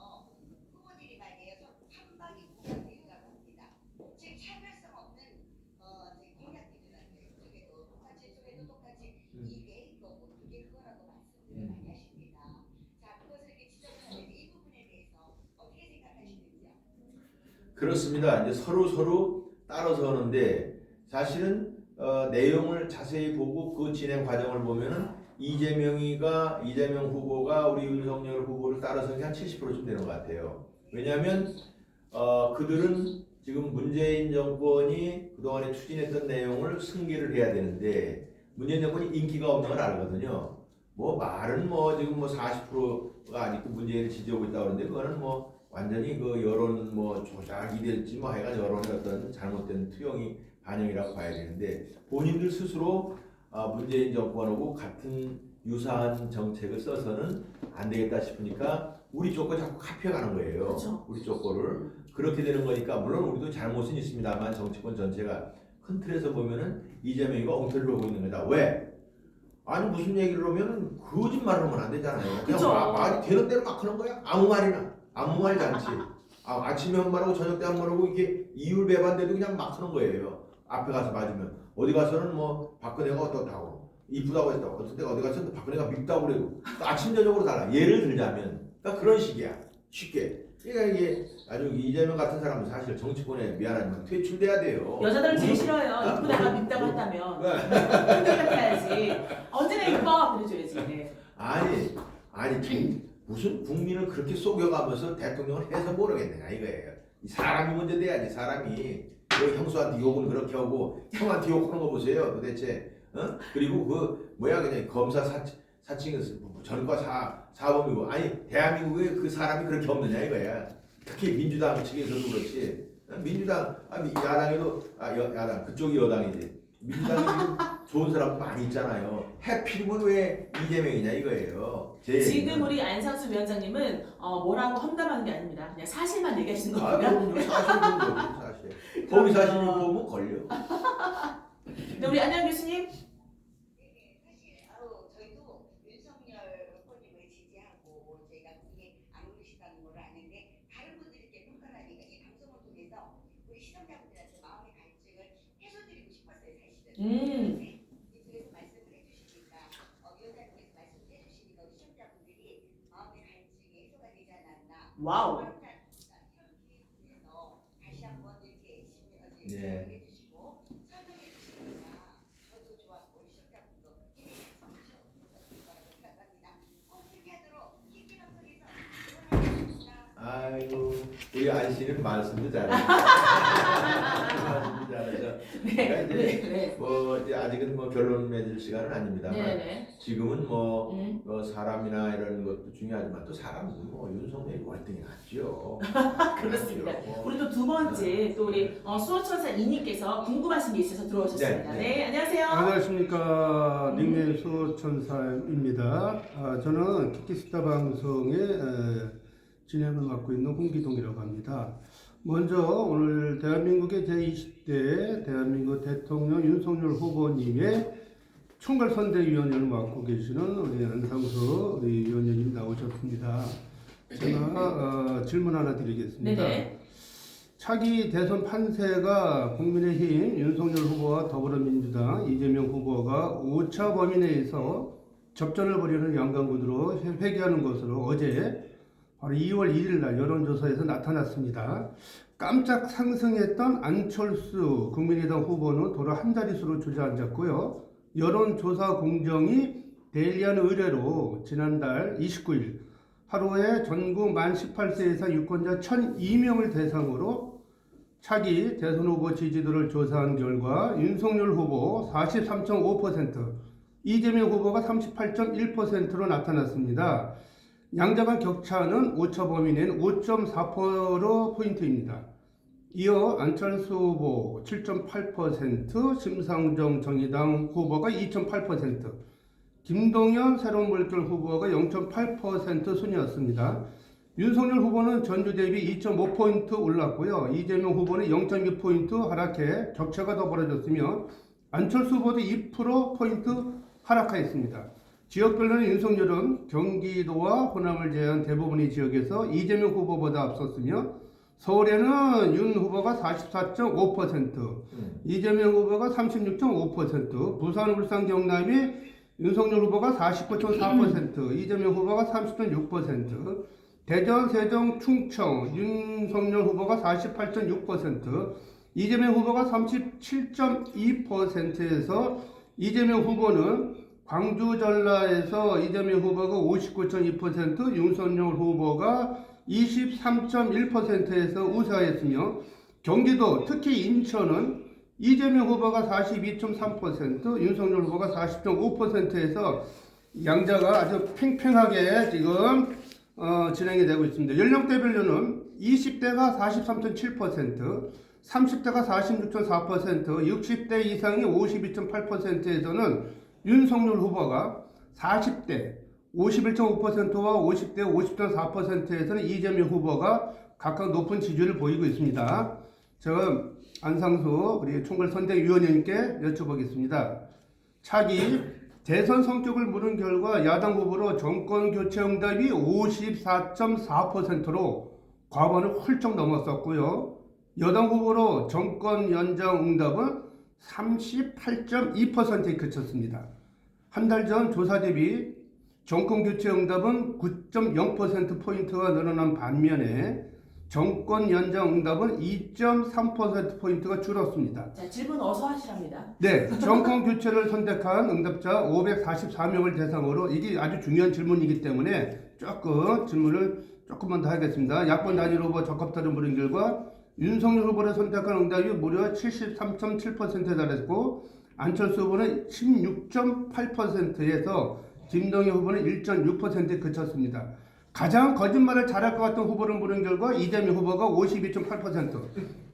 후보들이 말이에요. 한방이 공약들이라고 합니다. 즉 차별성 없는 공약들이라는 쪽에도 똑같이 이게 이거고 그게 그거라고 말씀을 많이 하십니다. 자, 그것을 이렇게 지적하는 이 부분에 대해서 어떻게 생각하시는지요? 그렇습니다. 이제 서로 따라서 하는데 사실은 내용을 자세히 보고 그 진행 과정을 보면은 이재명 후보가 우리 윤석열 후보를 따라서는 게 한 70%쯤 되는 것 같아요. 왜냐하면 그들은 지금 문재인 정권이 그동안에 추진했던 내용을 승계를 해야 되는데 문재인 정권이 인기가 없는 걸 알거든요. 말은 지금 40%가 아직도 문재인을 지지하고 있다고 하는데 그거는 완전히 그 여론 조작이 될지 하여간 여론의 어떤 잘못된 투영이 반영이라고 봐야 되는데 본인들 스스로 문재인 정권하고 같은 유사한 정책을 써서는 안 되겠다 싶으니까 우리 쪽 거 자꾸 카피해가는 거예요. 그렇죠. 우리 쪽 거를. 그렇게 되는 거니까 물론 우리도 잘못은 있습니다만 정치권 전체가 큰 틀에서 보면은 이재명이가 엉터리를 하고 있는 거다. 왜? 아니 무슨 얘기를 하면 거짓말을 하면 안 되잖아요. 그냥 그쵸. 말이 되는 대로 막 하는 거야. 아무 말이나. 아무 말도 않지. 아침에 한 말하고 저녁 때 한 말하고 이게 이율 배반돼도 그냥 막 하는 거예요. 앞에 가서 맞으면 어디 가서는 뭐 박근혜가 어떻다고 이쁘다고 했다고 어떤 때가 어디 가서는 박근혜가 밉다고 그래도 또 아침 저녁으로 달라. 예를 들자면 그러니까 그런 식이야. 쉽게. 그러니까 이게 아주 이재명 같은 사람은 사실 정치권에 미안하지만 퇴출돼야 돼요. 여자들 제일 싫어요. 이쁘다가 밉다고 한다면 한결같게 해야지. 언제나 이뻐 그래줘야지. 네. 아니 무슨 국민을 그렇게 속여가면서 대통령을 해서 모르겠느냐 이거예요. 이 사람이 문제 돼야지. 사람이 그 형수한테 욕은 그렇게 하고 형한테 욕하는 거 보세요 도대체. 그리고 그 뭐야 그냥 검사 사칭에서 전과 사범이고 아니 대한민국에 그 사람이 그렇게 없느냐 이거야. 특히 민주당 측에서도 그렇지. 민주당 야당에도 야당 그쪽이 여당이지. 민주당이 지금 좋은 사람 많이 있잖아요. 해필이면 왜 이재명이냐 이거예요. 지금 우리 안상수 위원장님은 뭐라고 험담하는 게 아닙니다. 그냥 사실만 얘기하시는 거고요. 그럼요. 사실. 거기 사실이 보면 걸려. 네, 우리 안양 교수님. 사실 저희도 윤석열 후보님을 지지하고 저희가 그게 안 오르시다는 걸 아는데 다른 분들이 이렇게 평가를 하니까 이 방송을 통해서 우리 시청자분들한테 마음의 갈증을 해소드리고 싶었어요 사실은. 그래서 말씀을 해주시니까 위원장님께서 말씀을 해주시니까 우리 시청자분들이 마음의 갈증이 해소가 되지 않았나. 와우. 다시 한번 이렇게 네. 해주시고 설명해 주시니까 저도 좋았고 우리 시청자분도 힘이 나서 생각합니다. 꼭 그렇게 하도록 힘이 방송에서 응원하겠습니다. 아이고 우리 안 씨는 말씀도 잘해. 말씀도 잘해서. 그러니까 이제 뭐 이제 아직은 뭐 결론 맺을 시간은 아닙니다만 네네. 지금은 뭐 사람이나 이런 것도 중요하지만 또 사람은 뭐 윤석열이 월등히 낫죠. 그렇습니다. 뭐. 우리 또 두 번째 또 우리 수호천사 이님께서 궁금하신 게 있어서 들어오셨습니다. 네, 안녕하세요. 안녕하십니까. 닉네임 수호천사입니다. 저는 키키스타 방송의 진행을 맡고 있는 홍기동이라고 합니다. 먼저 오늘 대한민국의 제20대 대한민국 대통령 윤석열 후보님의 총괄선대위원회를 맡고 계시는 우리 안상수 우리 위원장님 나오셨습니다. 제가 질문 하나 드리겠습니다. 네네. 차기 대선 판세가 국민의힘 윤석열 후보와 더불어민주당 이재명 후보가 5차 범위 내에서 접전을 벌이는 양강구도로 회귀하는 것으로 어제 바로 2월 1일 날 여론조사에서 나타났습니다. 깜짝 상승했던 안철수 국민의당 후보는 도로 한 자릿수로 주저앉았고요. 여론조사 공정이 데일리한 의뢰로 지난달 29일 하루에 전국 만 18세 이상 유권자 1,002명을 대상으로 차기 대선 후보 지지도를 조사한 결과 윤석열 후보 43.5%, 이재명 후보가 38.1%로 나타났습니다. 양자간 격차는 오차 범위 내는 5.4%포인트입니다. 이어 안철수 후보 7.8%, 심상정 정의당 후보가 2.8%, 김동연 새로운 물결 후보가 0.8% 순이었습니다. 윤석열 후보는 전주 대비 2.5포인트 올랐고요. 이재명 후보는 0.2포인트 하락해 격차가 더 벌어졌으며 안철수 후보도 2%포인트 하락하였습니다. 지역별로는 윤석열은 경기도와 호남을 제외한 대부분의 지역에서 이재명 후보보다 앞섰으며 서울에는 윤 후보가 44.5%, 이재명 후보가 36.5%, 부산, 울산, 경남이 윤석열 후보가 49.4%, 이재명 후보가 30.6%, 대전, 세종, 충청, 윤석열 후보가 48.6%, 이재명 후보가 37.2%에서 이재명 후보는 광주, 전라에서 이재명 후보가 59.2%, 윤석열 후보가 23.1%에서 우세하였으며 경기도, 특히 인천은 이재명 후보가 42.3%, 윤석열 후보가 40.5%에서 양자가 아주 팽팽하게 지금 진행이 되고 있습니다. 연령대별로는 20대가 43.7%, 30대가 46.4%, 60대 이상이 52.8%에서는 윤석열 후보가 40대 51.5%와 50대 50.4%에서는 이재명 후보가 각각 높은 지지를 보이고 있습니다. 제가 안상수 우리 총괄선대위원님께 여쭤보겠습니다. 차기 대선 성격을 물은 결과 야당 후보로 정권 교체 응답이 54.4%로 과반을 훌쩍 넘었었고요. 여당 후보로 정권 연장 응답은 38.2%에 그쳤습니다. 한 달 전 조사 대비 정권 교체 응답은 9.0%포인트가 늘어난 반면에 정권 연장 응답은 2.3%포인트가 줄었습니다. 자, 질문 어서 하시랍니다. 네, 정권 교체를 선택한 응답자 544명을 대상으로 이게 아주 중요한 질문이기 때문에 질문을 조금만 더 하겠습니다. 야권 단일 후보 적합도를 물은 결과 윤석열 후보를 선택한 응답이 무려 73.7%에 달했고 안철수 후보는 16.8%에서 김동연 후보는 1.6%에 그쳤습니다. 가장 거짓말을 잘할 것 같은 후보를 물은 결과 이재명 후보가 52.8%,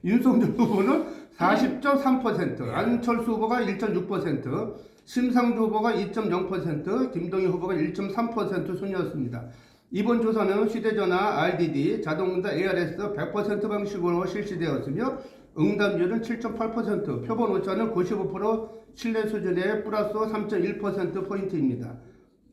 윤석열 후보는 40.3%, 안철수 후보가 1.6%, 심상조 후보가 2.0%, 김동연 후보가 1.3% 순이었습니다. 이번 조사는 휴대전화, RDD, 자동응답 ARS 100% 방식으로 실시되었으며 응답률은 7.8%, 표본 오차는 95% 신뢰 수준의 플러스 3.1%포인트입니다.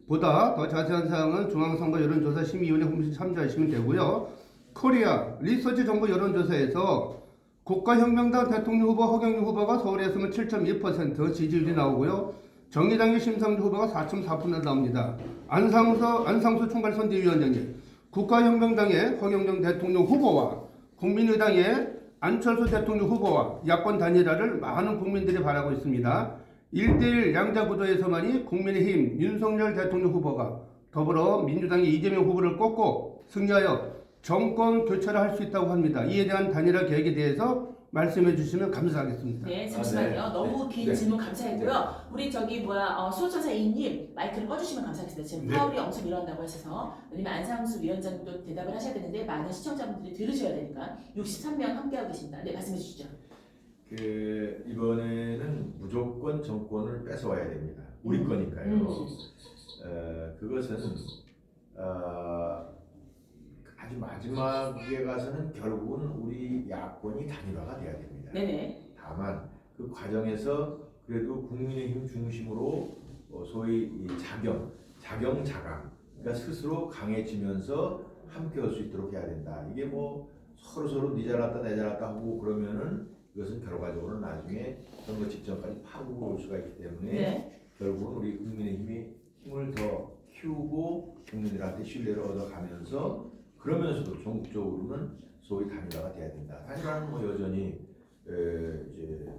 보다 더 자세한 사항은 중앙선거 여론조사 심의위원회 홈페이지 참조하시면 되고요. 코리아 리서치 정보 여론조사에서 국가혁명당 대통령 후보 허경영 후보가 서울에서는 7.2% 지지율이 나오고요. 정의당의 심상조 후보가 4.4% 나옵니다. 안상수 총괄선대위원장님, 국가혁명당의 허경영 대통령 후보와 국민의당의 안철수 대통령 후보와 야권 단일화를 많은 국민들이 바라고 있습니다. 1대1 양자 구도에서만이 국민의힘 윤석열 대통령 후보가 더불어민주당의 이재명 후보를 꺾고 승리하여 정권 교체를 할 수 있다고 합니다. 이에 대한 단일화 계획에 대해서 말씀해 주시면 감사하겠습니다. 네, 잠시만요. 네. 너무 긴 네. 질문 감사했고요. 우리 수호천사 이님 마이크를 꺼주시면 감사하겠습니다. 지금 네. 파울이 엄청 일어난다고 하셔서 왜냐면 안상수 위원장도 대답을 하셔야 되는데 많은 시청자분들이 들으셔야 되니까 63명 함께하고 계십니다. 네, 말씀해 주시죠. 이번에는 무조건 정권을 뺏어와야 됩니다. 우리 거니까요. 그것은 아주 마지막에 가서는 결국은 우리 야권이 단일화가 돼야 됩니다. 네네. 다만 그 과정에서 그래도 국민의힘 중심으로 소위 이 자강, 그러니까 스스로 강해지면서 함께할 수 있도록 해야 된다. 이게 뭐 서로 네 잘났다 내 잘났다 하고 그러면은 이것은 결과적으로 나중에 선거 직전까지 파고가 올 수가 있기 때문에 네. 결국은 우리 국민의힘이 힘을 더 키우고 국민들한테 신뢰를 얻어가면서 그러면서도 전국적으로는 소위 단일화가 돼야 된다. 단일화는 뭐 여전히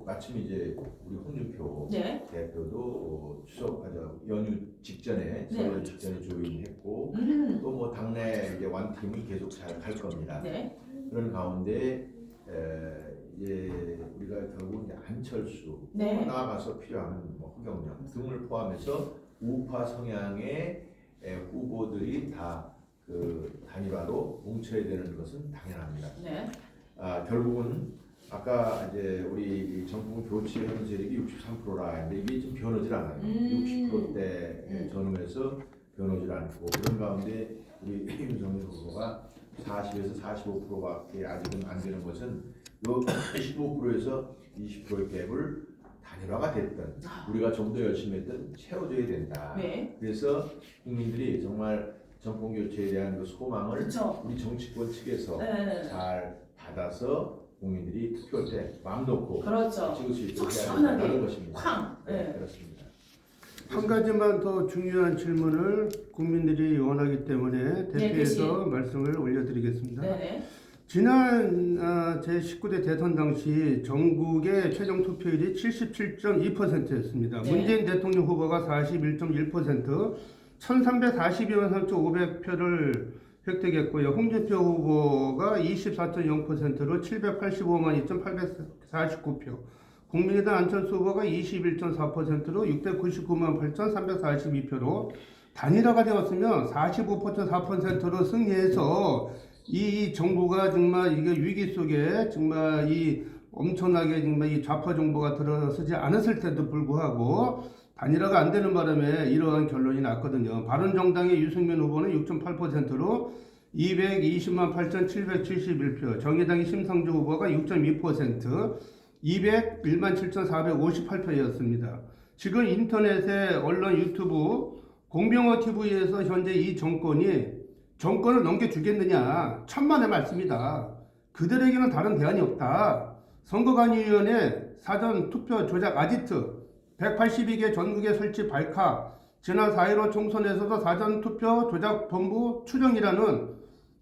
마침 이제 우리 홍준표 네. 대표도 연휴 직전에 설날 직전에 조임했고 또 뭐 당내 이제 완팀이 계속 잘 갈 겁니다. 네. 그런 가운데 이제 우리가 결국 이제 안철수 네. 나아가서 필요한 뭐 허경영 등을 포함해서 우파 성향의 후보들이 다 그 단일화로 뭉쳐야 되는 것은 당연합니다. 네. 결국은 아까 이제 우리 정권 교체 현 세력이 63%라 했는데 이게 좀 변하지 않아요. 60%대 전후에서 변하지 않고 그런 가운데 우리 윤석열 후보가 40에서 45%밖에 아직은 안 되는 것은 요 15%에서 20%의 갭을 단일화가 됐든 우리가 좀 더 열심히 했든 채워줘야 된다. 네. 그래서 국민들이 정말 정권 교체에 대한 그 소망을 그렇죠. 우리 정치권 측에서 네. 잘 받아서 국민들이 투표할 때 마음 놓고 그렇죠. 찍을 수 있도록 속 해야 시원하게 된다는 것입니다. 쾅. 네, 네. 그렇습니다. 한 가지만 더 중요한 질문을 국민들이 원하기 때문에 대표해서 대신. 말씀을 올려드리겠습니다. 네네. 지난 제19대 대선 당시 전국의 최종 투표율이 77.2%였습니다. 네. 문재인 대통령 후보가 41.1%, 1342만 3,500표를 획득했고요. 홍준표 후보가 24.0%로 785만 2,849표, 국민의당 안철수 후보가 21.4%로 699만 8,342표로 단일화가 되었으면 45.4%로 승리해서 이 정부가 정말 이게 위기 속에 정말 이 엄청나게 정말 이 좌파 정부가 들어서지 않았을 때도 불구하고 단일화가 안 되는 바람에 이러한 결론이 났거든요. 바른정당의 유승민 후보는 6.8%로 220만 8,771표, 정의당의 심상조 후보가 6.2%, 201만 7,458표였습니다. 지금 인터넷에 언론 유튜브 공병호 TV에서 현재 이 정권을 넘겨주겠느냐 천만의 말씀이다. 그들에게는 다른 대안이 없다. 선거관리위원회 사전 투표 조작 아지트 182개 전국에 설치 발카 지난 4.15 총선에서도 사전 투표 조작 본부 추정이라는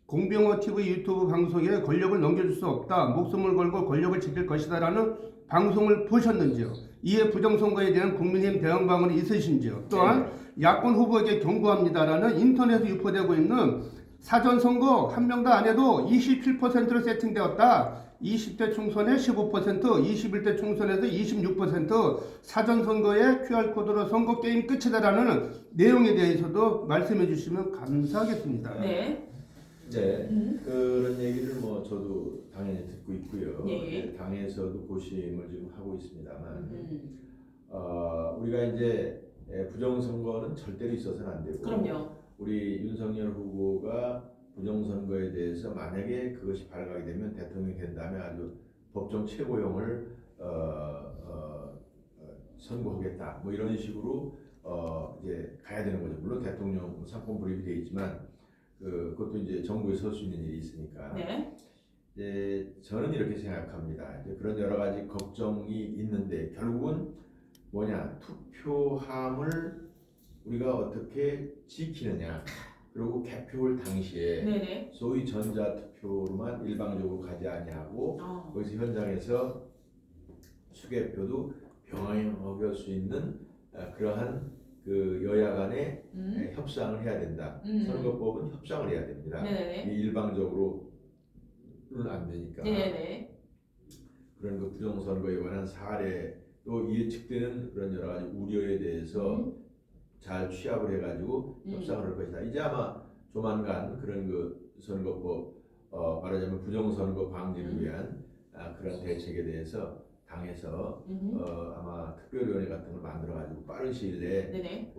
공병호 TV 유튜브 방송에 권력을 넘겨줄 수 없다. 목숨을 걸고 권력을 지킬 것이다라는 방송을 보셨는지요? 이에 부정선거에 대한 국민의힘 대응방안이 있으신지요? 또한 야권 후보에게 경고합니다라는 인터넷에 유포되고 있는 사전선거 한 명도 안 해도 27%로 세팅되었다. 20대 총선에 15%, 21대 총선에서 26%, 사전선거에 QR코드로 선거 게임 끝이다라는 내용에 대해서도 말씀해 주시면 감사하겠습니다. 네. 네, 그런 얘기를 뭐 저도 당연히 듣고 있고요. 네. 당에서도 고심을 지금 하고 있습니다만, 우리가 이제 부정선거는 절대로 있어서는 안 되고, 그럼요. 우리 윤석열 후보가 부정선거에 대해서 만약에 그것이 발각이 되면 대통령이 된다면 아주 법정 최고형을 선고하겠다. 뭐 이런 식으로 이제 가야 되는 거죠. 물론 대통령 상권 불입이 돼 있지만 그것도 이제 정부에 설 수 있는 일이 있으니까. 네. 이제 저는 이렇게 생각합니다. 이제 그런 여러 가지 걱정이 있는데 결국은 뭐냐 투표함을 우리가 어떻게 지키느냐. 그리고 개표일 당시에 네네. 소위 전자투표로만 일방적으로 가지 아니하고 거기서 현장에서 수개표도 병행할 수 있는 그러한 그 여야 간의 협상을 해야 된다. 선거법은 협상을 해야 됩니다. 네네. 일방적으로는 안 되니까. 네네. 그런 그 부정선거에 관한 사례 또 예측되는 그런 여러 가지 우려에 대해서 잘 취합을 해가지고 협상을 할 것이다. 이제 아마 조만간 그런 그 선거법 말하자면 부정선거 방지를 위한 그런 대책에 대해서 당에서 아마 특별위원회 같은 걸 만들어가지고 빠른 시일 내에 네네.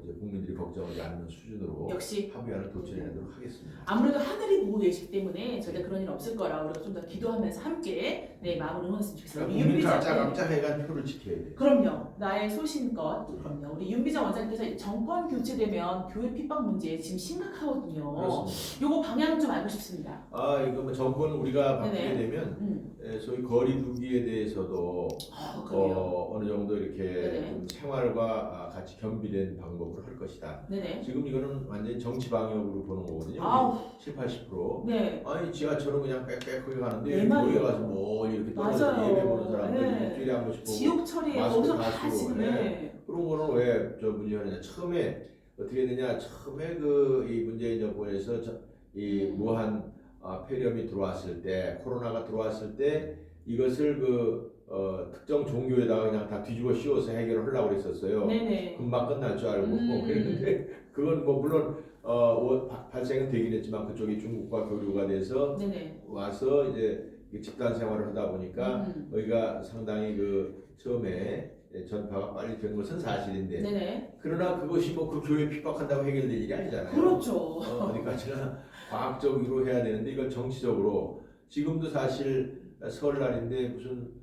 이제 국민들이 걱정하지 않는 수준으로 역시 합의안을 도출해내도록 하겠습니다. 아무래도 하늘이 보고 계시기 때문에 절대 그런 일 없을 거라 우리가 좀 더 기도하면서 함께 마음을 응원했으면 좋겠습니다. 그러니까 국민 각자 네. 각자 해간 표를 지켜야 돼요. 그럼요. 나의 소신껏 그럼요. 우리 윤비정 원장님께서 정권 교체되면 교회 핍박 문제 지금 심각하거든요. 그렇습니다. 요거 방향 좀 알고 싶습니다. 이거 뭐 정권 우리가 바뀌게 네네. 되면 소위 거리두기에 대해서도 어느 정도 이렇게 네네. 좀 생활과 같이 겸비된 방법으로 할 것이다. 네네. 지금 이거는 완전히 정치 방역으로 보는 거거든요. 아우. 70-80%. 네. 아니 지하철은 그냥 빽빽하게 가는데 네, 맞아요. 거기 가서 멀리 이렇게 떨어져 맞아요. 예배 보는 사람들 네. 일주일에 한 번씩 보고 지옥 처리에 마스크 거기서 다 다 쓰고, 지금 네. 그런 거는 왜 저 문제하느냐. 처음에 어떻게 했느냐. 처음에 이 문재인 정권에서 이 무한 폐렴이 들어왔을 때 코로나가 들어왔을 때 이것을 특정 종교에다가 그냥 다 뒤집어 씌워서 해결을 하려고 그랬었어요. 네네. 금방 끝날 줄 알고 그랬는데 그건 뭐 물론 발생은 되긴 했지만 그쪽이 중국과 교류가 돼서 네네. 와서 이제 집단 생활을 하다 보니까 여기가 상당히 처음에 전파가 빨리 된 것은 사실인데 네네. 그러나 그것이 뭐 그 교회 핍박한다고 해결될 일이 아니잖아요. 그렇죠. 어디까지나 과학적으로 해야 되는데 이걸 정치적으로 지금도 사실 설날인데 무슨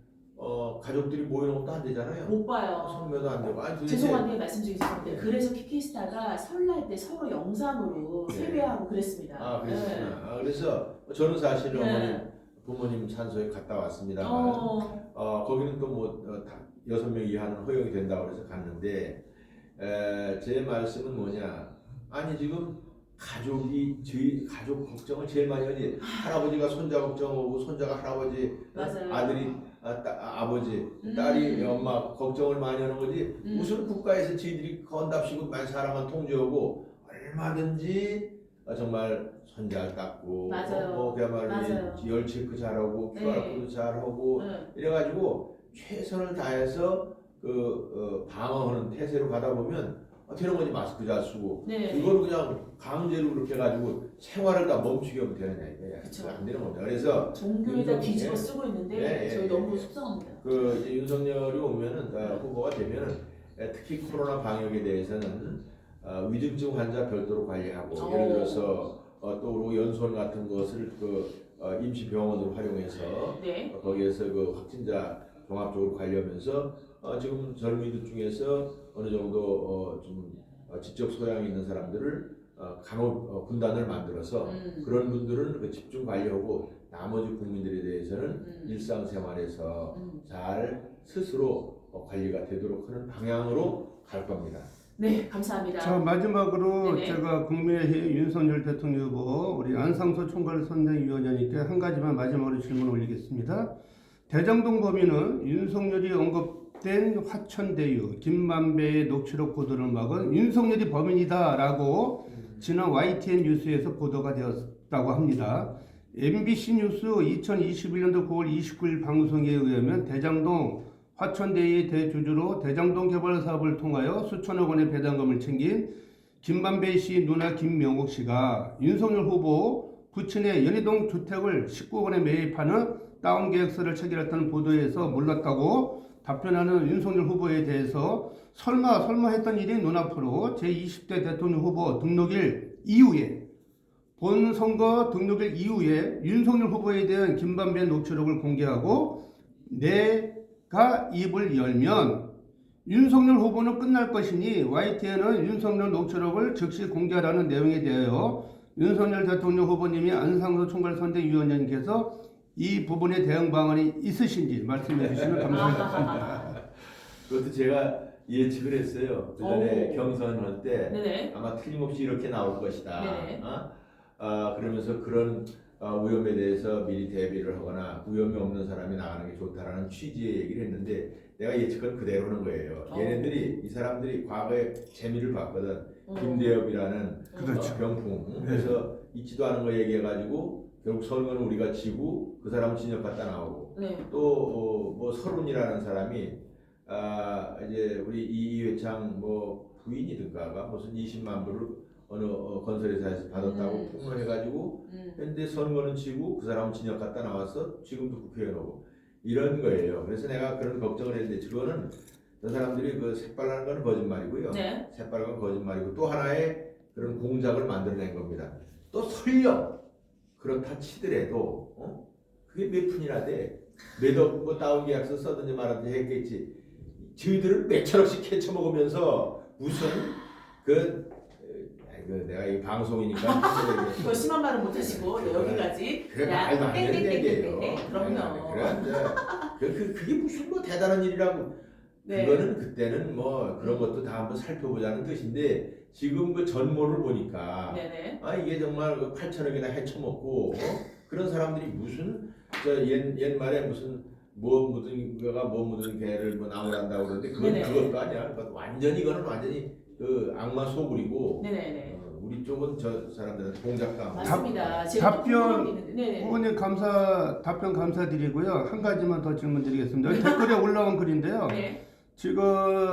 가족들이 모이는 것도 안 되잖아요. 못 봐요. 성묘도 안 되고. 아니, 도대체 죄송한데 말씀드리기 죄송한데 그래서 키키스타가 설날 때 서로 영상으로 네. 세배하고 그랬습니다. 그랬구나. 그래서 저는 사실 네. 부모님 산소에 갔다 왔습니다만 거기는 또 뭐 6명 이하는 허용이 된다고 해서 갔는데 제 말씀은 뭐냐. 아니 지금 저희 가족 걱정을 제일 많이 하지. 할아버지가 손자 걱정하고 손자가 할아버지 맞아요. 아들이 아버지 딸이 엄마 걱정을 많이 하는 거지. 무슨 국가에서 저희들이 건답시고 많은 사람만 통제하고 얼마든지 정말 손잘 닦고 맞아요. 그야말로 맞아요. 열 체크 잘하고 네. QR코드 잘하고 이래가지고 최선을 다해서 방어하는 태세로 가다 보면 되는 거지. 마스크 잘 쓰고 네. 이걸 그냥 강제로 그렇게 해가지고 생활을 다 멈추게 하면 되느냐 이거야. 그쵸. 안 되는 겁니다. 그래서 종교에다 뒤집어 쓰고 있는데 저희 너무 속상합니다. 이제 윤석열이 오면은 후보가 되면은 특히 코로나 방역에 대해서는 위중증 환자 별도로 관리하고 예를 들어서 또 연수원 같은 것을 임시 병원으로 활용해서 네. 거기에서 확진자 종합적으로 관리하면서 지금 젊은이들 중에서 어느 정도 좀 지적 소양이 있는 사람들을 간호 군단을 만들어서 그런 분들은 그 집중 관리하고 나머지 국민들에 대해서는 일상생활에서 잘 스스로 관리가 되도록 하는 방향으로 갈 겁니다. 네, 감사합니다. 자, 마지막으로 네네. 제가 국민의힘 윤석열 대통령 후보 우리 안상수 총괄선대위원장님께 한 가지만 마지막으로 질문 올리겠습니다. 대장동 범인은 윤석열이 언급된 화천대유 김만배의 녹취록 보도를 막은 윤석열이 범인이다라고 지난 YTN 뉴스에서 보도가 되었다고 합니다. MBC 뉴스 2021년도 9월 29일 방송에 의하면 대장동 화천대유의 대주주로 대장동 개발 사업을 통하여 수천억 원의 배당금을 챙긴 김만배 씨 누나 김명옥 씨가 윤석열 후보 부친의 연희동 주택을 19억 원에 매입하는 다운 계약서를 체결했다는 보도에서 몰랐다고 답변하는 윤석열 후보에 대해서 설마 했던 일이 눈앞으로 제20대 대통령 후보 등록일 이후에 본선거 등록일 이후에 윤석열 후보에 대한 김만배 녹취록을 공개하고 내가 입을 열면 윤석열 후보는 끝날 것이니 YTN은 윤석열 녹취록을 즉시 공개하라는 내용에 대하여 윤석열 대통령 후보님이 안상수 총괄선대위원장님께서 이 부분에 대응 방안이 있으신지 말씀해 주시면 감사하겠습니다. 그것도 제가 예측을 했어요. 그 전에 오. 경선할 때 네네. 아마 틀림없이 이렇게 나올 것이다. 네네. 그러면서 그런 위험에 대해서 미리 대비를 하거나 위험이 없는 사람이 나가는 게 좋다라는 취지의 얘기를 했는데 내가 예측은 그대로 하는 거예요. 얘네들이 이 사람들이 과거에 재미를 봤거든. 김대엽이라는 그렇죠. 병풍. 그래서 있지도 않은 거 얘기해가지고 결국 선거는 우리가 지고 그 사람은 진역 갔다 나오고 네. 또 뭐 서른이라는 사람이 이제 우리 이회창 뭐 부인이든가가 무슨 20만 불을 어느 건설회사에서 받았다고 폭로해가지고 현재 선거는 지고 그 사람은 진역 갔다 나와서 지금도 국회의원 오고 이런 거예요. 그래서 내가 그런 걱정을 했는데 그거는 저 사람들이 그 새빨간 건 거짓말이고요. 네. 새빨간 건 거짓말이고 또 하나의 그런 공작을 만들어낸 겁니다. 또 설령 그렇다 치더라도 그게 몇 푼이나 돼. 몇억 뭐 다운 계약서 써든지 말든지 했겠지. 저희들을 몇천억씩 캐쳐먹으면서 무슨 내가 이 방송이니까 더 심한 말은 못하시고 네, 여기까지. 그래 말도 안 되는 얘기예요. 그럼요. 그게 무슨 뭐 대단한 일이라고. 네. 그거는 그때는 뭐 그런 것도 다 한번 살펴보자는 뜻인데 지금 그 전모를 보니까 네네. 이게 정말 8천억이나 헤쳐먹고 그런 사람들이 무슨 옛말에 무슨 뭐 묻은 거가 뭐 묻은 개를 뭐 나무란다고 그러는데 그건 네네. 그것도 아니야. 그건 이거는 완전히 그 악마 소굴이고 네네네. 우리 쪽은 저 사람들은 공작당. 맞습니다. 제가 또 답변 궁금한 게 있는데. 네네. 후보님 답변 감사드리고요. 한 가지만 더 질문 드리겠습니다. 여기 댓글에 올라온 글인데요. 네. 지금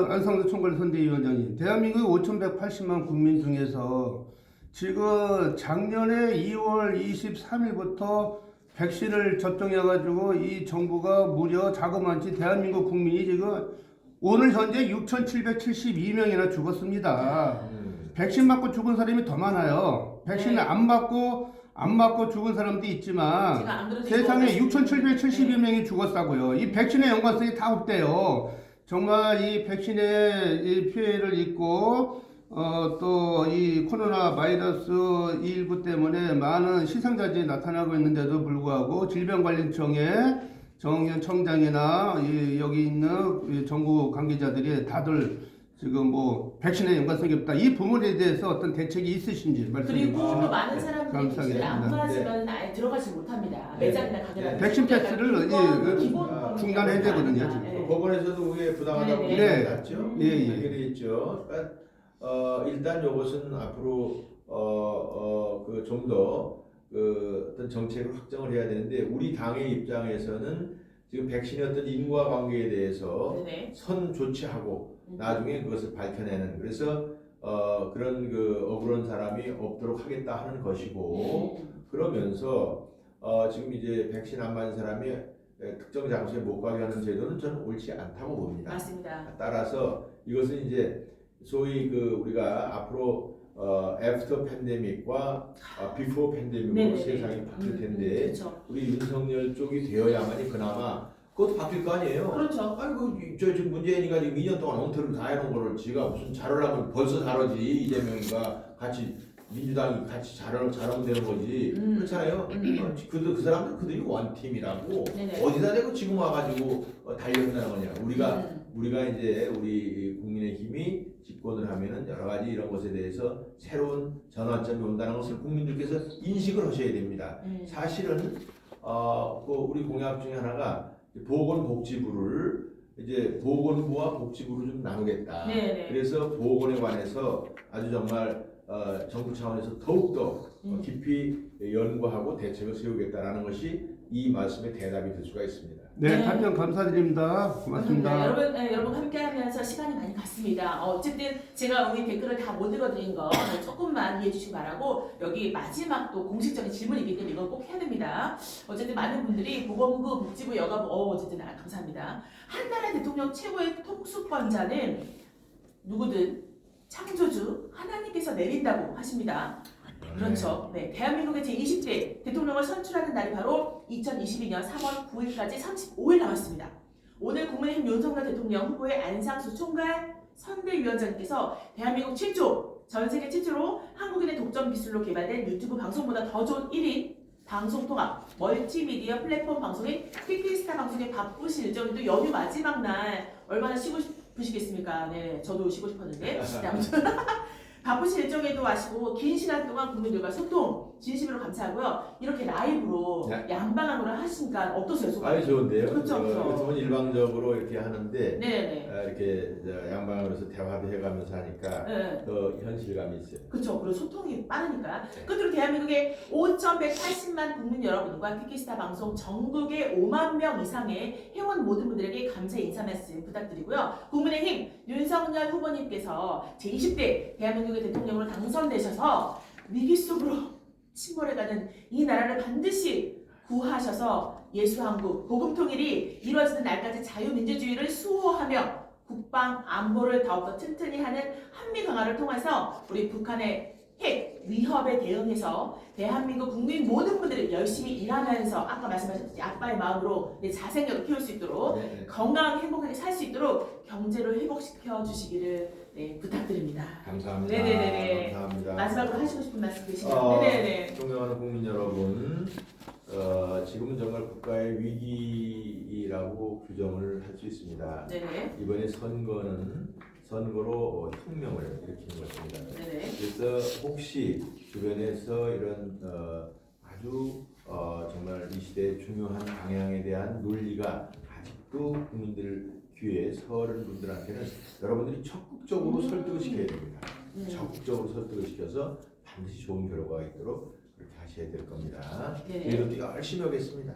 안상수 총괄선대위원장님, 대한민국 5,180만 국민 중에서 지금 작년에 2월 23일부터 백신을 접종해가지고 이 정부가 무려 자그마치 대한민국 국민이 지금 오늘 현재 6,772명이나 죽었습니다. 백신 맞고 죽은 사람이 더 많아요. 백신을 네. 안 맞고 죽은 사람도 있지만 제가 안 그래도 세상에 이거 6,772명이 죽었다고요. 이 백신의 연관성이 다 없대요. 정말 이 백신의 이 피해를 입고 또 이 코로나 바이러스 19 때문에 많은 시상자들이 나타나고 있는데도 불구하고 질병관리청의 정현 청장이나 여기 있는 정부 관계자들이 다들 지금 뭐 백신에 연관성이 없다. 이 부분에 대해서 어떤 대책이 있으신지 말씀해 그리고 또 주시면 많은 사람들이 백신을 안 감사하겠습니다. 맞으면 아예 들어가지 못합니다. 네. 매장이나 가게나. 백신 패스를 중단해야 되거든요, 지금. 네. 법원에서도 그게 부당하다고 네. 네. 났죠. 예, 예. 해결이 있죠. 그러니까 일단 이것은 앞으로 그 좀 더 그 어떤 정책을 확정을 해야 되는데 우리 당의 입장에서는 지금 백신의 어떤 인과관계에 대해서 네네. 선 조치하고 나중에 그것을 밝혀내는 그래서 그런 그 억울한 사람이 없도록 하겠다 하는 것이고 그러면서 지금 이제 백신 안 맞은 사람이 특정 장소에 못 가게 하는 제도는 저는 옳지 않다고 봅니다. 맞습니다. 따라서 이것은 이제 소위 그 우리가 앞으로 애프터 팬데믹과 비포 팬데믹으로 네네네. 세상이 바뀔 텐데 그렇죠. 우리 윤석열 쪽이 되어야만이 그나마 그것도 바뀔 거 아니에요. 그렇죠. 아이고 저 지금 문재인이가 지금 2년 동안 엉터리를 다 해놓은 거를 지가 무슨 잘하려면 벌써 잘하지. 이재명이가 같이 민주당이 같이 잘하면 되는 거지. 그렇잖아요. 그 사람들 그들이 원팀이라고 네네. 어디다 대고 지금 와가지고 달려든다는 거냐. 우리가 이제 우리 국민의힘이 집권을 하면은 여러 가지 이런 것에 대해서 새로운 전환점이 온다는 것을 국민들께서 인식을 하셔야 됩니다. 사실은 우리 공약 중에 하나가 보건복지부를 이제 보건부와 복지부를 좀 나누겠다. 네네. 그래서 보건에 관해서 아주 정말 정부 차원에서 더욱더 깊이 연구하고 대책을 세우겠다라는 것이 이 말씀의 대답이 될 수가 있습니다. 네, 네. 답변 감사드립니다. 고맙습니다. 여러분 함께하면서 시간이 많이 갔습니다. 어쨌든 제가 우리 댓글을 다 못 읽어드린 거 조금만 이해해 주시기 바라고 여기 마지막 또 공식적인 질문이기 때문에 이건 꼭 해야 됩니다. 어쨌든 많은 분들이 보건부, 복지부, 여가부 어쨌든 감사합니다. 한 나라 대통령 최고의 통수권자는 누구든 창조주 하나님께서 내린다고 하십니다. 그렇죠. 네, 대한민국의 제20대 대통령을 선출하는 날이 바로 2022년 3월 9일까지 35일 남았습니다. 오늘 국민의힘 윤석열 대통령 후보의 안상수 총괄 선대위원장님께서 대한민국 최초, 전 세계 최초로 한국인의 독점 기술로 개발된 유튜브 방송보다 더 좋은 1인 방송통합 멀티미디어 플랫폼 방송인 퀴퀴스타 방송에 바쁘실 일정인데 연휴 마지막 날 얼마나 쉬고 싶으시겠습니까? 네, 저도 쉬고 싶었는데 아무튼 바쁘신 일정에도 아시고 긴 시간 동안 국민들과 소통 진심으로 감사하고요. 이렇게 라이브로 네. 양방향으로 하시니까 어떠세요? 소감? 아주 좋은데요. 그렇죠, 그렇죠. 보통 일방적으로 이렇게 하는데 네네. 이렇게 양방으로 해서 대화도 해가면서 하니까 네. 더 현실감이 있어요. 그렇죠. 그리고 소통이 빠르니까. 네. 끝으로 대한민국의 5,180만 국민 여러분과 퀴퀴스타 방송 전국의 5만 명 이상의 회원 모든 분들에게 감사의 인사 말씀 부탁드리고요. 국민의힘 윤석열 후보님께서 제20대 대한민국의 대통령으로 당선되셔서 위기 속으로 침몰해가는 이 나라를 반드시 구하셔서 예수한국 복음통일이 이루어지는 날까지 자유민주주의를 수호하며 국방 안보를 더욱더 튼튼히 하는 한미 강화를 통해서 우리 북한의 핵 위협에 대응해서 대한민국 국민 모든 분들이 열심히 일하면서 아까 말씀하셨듯이 아빠의 마음으로 내 자생력을 키울 수 있도록 네. 건강하게 행복하게 살 수 있도록 경제를 회복시켜 주시기를 부탁드립니다. 감사합니다. 네네네네. 감사합니다. 마지막으로 하시고 싶은 말씀 계시면 네네네. 존경하는 국민 여러분, 지금은 정말 국가의 위기라고 규정을 할 수 있습니다. 네네. 이번에 선거로 혁명을 일으키는 것입니다. 네네. 그래서 혹시 주변에서 이런 아주 정말 이 시대의 중요한 방향에 대한 논리가 아직도 국민들 귀에 서른 분들한테는 여러분들이 적극적으로 설득을 시켜야 됩니다. 적극적으로 설득을 시켜서 반드시 좋은 결과가 있도록 그렇게 하셔야 될 겁니다. 네네. 그래도 우리가 열심히 하겠습니다.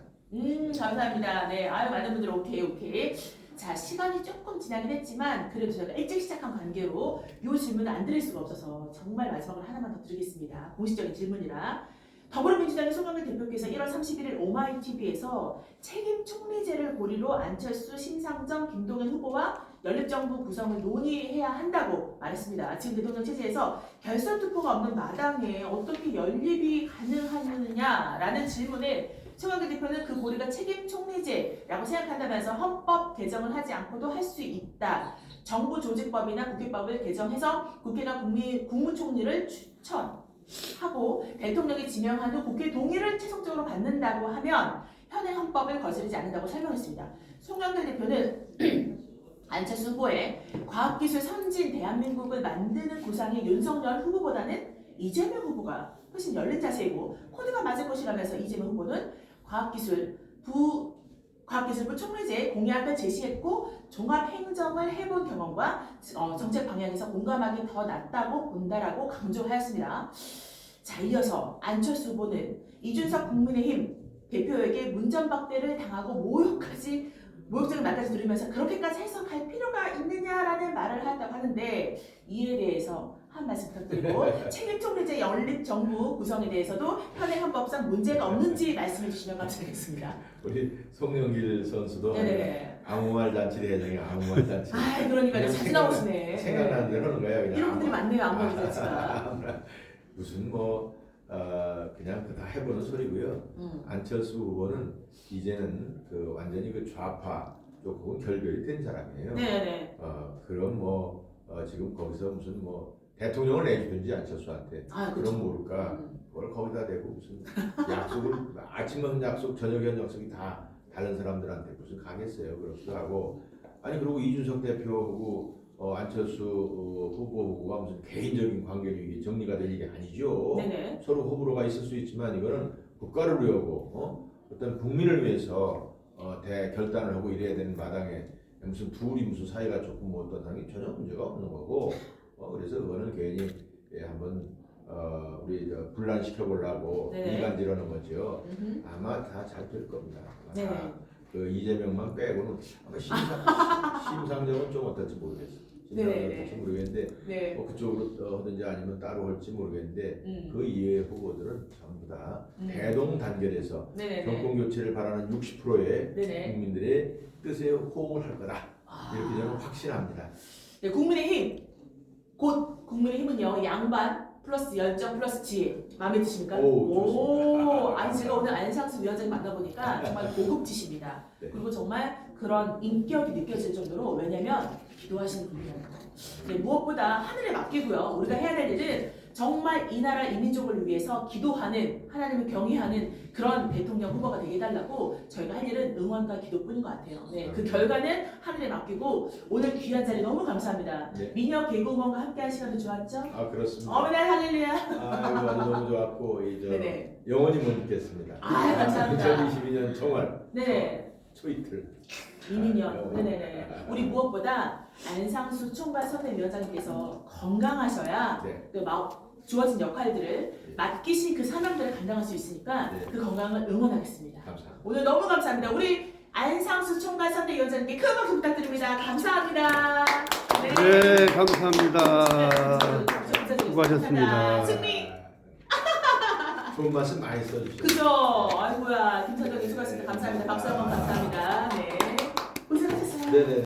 감사합니다. 네, 많은 분들 오케이. 자, 시간이 조금 지나긴 했지만 그래도 저희가 일찍 시작한 관계로 이 질문을 안 드릴 수가 없어서 정말 마지막으로 하나만 더 드리겠습니다. 공식적인 질문이라. 더불어민주당의 송영길 대표께서 1월 31일 오마이TV에서 책임 총리제를 고리로 안철수, 심상정, 김동연 후보와 연립정부 구성을 논의해야 한다고 말했습니다. 지금 대통령 체제에서 결선 투표가 없는 마당에 어떻게 연립이 가능하느냐라는 질문에 송영길 대표는 그 고리가 책임 총리제라고 생각한다면서 헌법 개정을 하지 않고도 할 수 있다. 정부 조직법이나 국회법을 개정해서 국회가 국무총리를 추천하고 대통령이 지명한 후 국회 동의를 최종적으로 받는다고 하면 현행 헌법을 거스르지 않는다고 설명했습니다. 송영길 대표는 안철수 후보의 과학기술 선진 대한민국을 만드는 구상의 윤석열 후보보다는 이재명 후보가 훨씬 열린 자세이고 코드가 맞을 것이라면서 이재명 후보는 과학기술부 총리제 공약을 제시했고 종합행정을 해본 경험과 정책 방향에서 공감하기 더 낫다고 본다라고 강조하였습니다. 자, 이어서 안철수 후보는 이준석 국민의힘 대표에게 문전박대를 당하고 모욕적인 말까지 들으면서 그렇게까지 해석할 필요가 있느냐라는 말을 한다고 하는데 이에 대해서 한 말씀 부탁드리고 책임 총리제 연립 정부 구성에 대해서도 현행 헌법상 문제가 없는지 말씀해 주시면 감사하겠습니다. 우리 송영길 선수도 네네. 아무 말 잔치 대회장에 아무 말 잔치. 그러니까 자주 나오시네. 생각나는 대로 하는 거야 그냥. 이런 분들이 많네요. 아무래도 지금. 무슨 뭐 그냥 다 해보는 소리고요. 안철수 후보는 이제는 그 완전히 그 좌파 쪽하고 결별이 된 사람이에요. 네네. 그럼 지금 거기서 무슨 대통령을 내주든지 안철수한테 그렇죠. 그럼 모를까 뭘 거기다 대고 무슨 약속을 아침 한 약속 저녁에 한 약속이 다 다른 사람들한테 무슨 가겠어요. 그렇기도 하고 아니 그리고 이준석 대표하고 안철수 후보가 무슨 개인적인 관계로 이게 정리가 될 일이 아니죠. 네네. 서로 호불호가 있을 수 있지만 이거는 국가를 위하고 어떤 국민을 위해서 대결단을 하고 이래야 되는 마당에 무슨 둘이 무슨 사이가 조금 어떻다는 게 전혀 문제가 없는 거고 그래서 그거는 괜히 한번 우리 분란시켜 보려고 네. 이간질하는 거죠. 아마 다 잘 될 겁니다. 네. 그 이재명만 빼고는 아마 심상정은 좀 어떨지 모르겠어요. 심상정은 어떨지 모르겠는데 네. 그쪽으로 하든지 아니면 따로 할지 모르겠는데 그 이외의 후보들은 전부 다 대동 단결해서 네네네. 정권 교체를 바라는 60%의 네네. 국민들의 뜻에 호응을 할 거다. 이렇게 저는 확신합니다. 네, 국민의힘 곧 국민의힘은요 양반 플러스 열정 플러스 지혜 마음에 드십니까? 좋습니다. 아니 제가 오늘 안상수 위원장 만나보니까 정말 고급지십니다. 네. 그리고 정말 그런 인격이 느껴질 정도로 왜냐면 기도하시는 분이라는 거. 네, 무엇보다 하늘에 맡기고요. 우리가 해야 될 일은 정말 이 나라 이 민족을 위해서 기도하는 하나님을 경외하는 그런 대통령 후보가 되게 해달라고 저희가 할 일은 응원과 기도뿐인 것 같아요. 네, 그 결과는 하늘에 맡기고 오늘 귀한 자리 너무 감사합니다. 네. 미녀 개그우먼과 함께한 시간도 좋았죠? 그렇습니다. 어머나 할렐루야. 아이고 아주 너무 좋았고 네네. 영원히 못 잊겠습니다. 감사합니다. 2022년 정말 네. 초이틀. 이민년. 네네네. 우리 무엇보다 안상수 총괄 선대위원장님께서 건강하셔야 네. 그 주어진 역할들을 맡기신 그 사명들을 감당할 수 있으니까 네. 그 건강을 응원하겠습니다. 감사합니다. 오늘 너무 감사합니다. 우리 안상수 총괄 선대위원장님께 큰 박수 부탁드립니다. 감사합니다. 네, 감사합니다. 수고하셨습니다. 승리. 좋은 말씀 많이 써주셨어요. 그죠. 아이고야 김선정님 수고하셨습니다. 감사합니다. 박수 한번 감사합니다. 네. 고생하셨어요. 네네.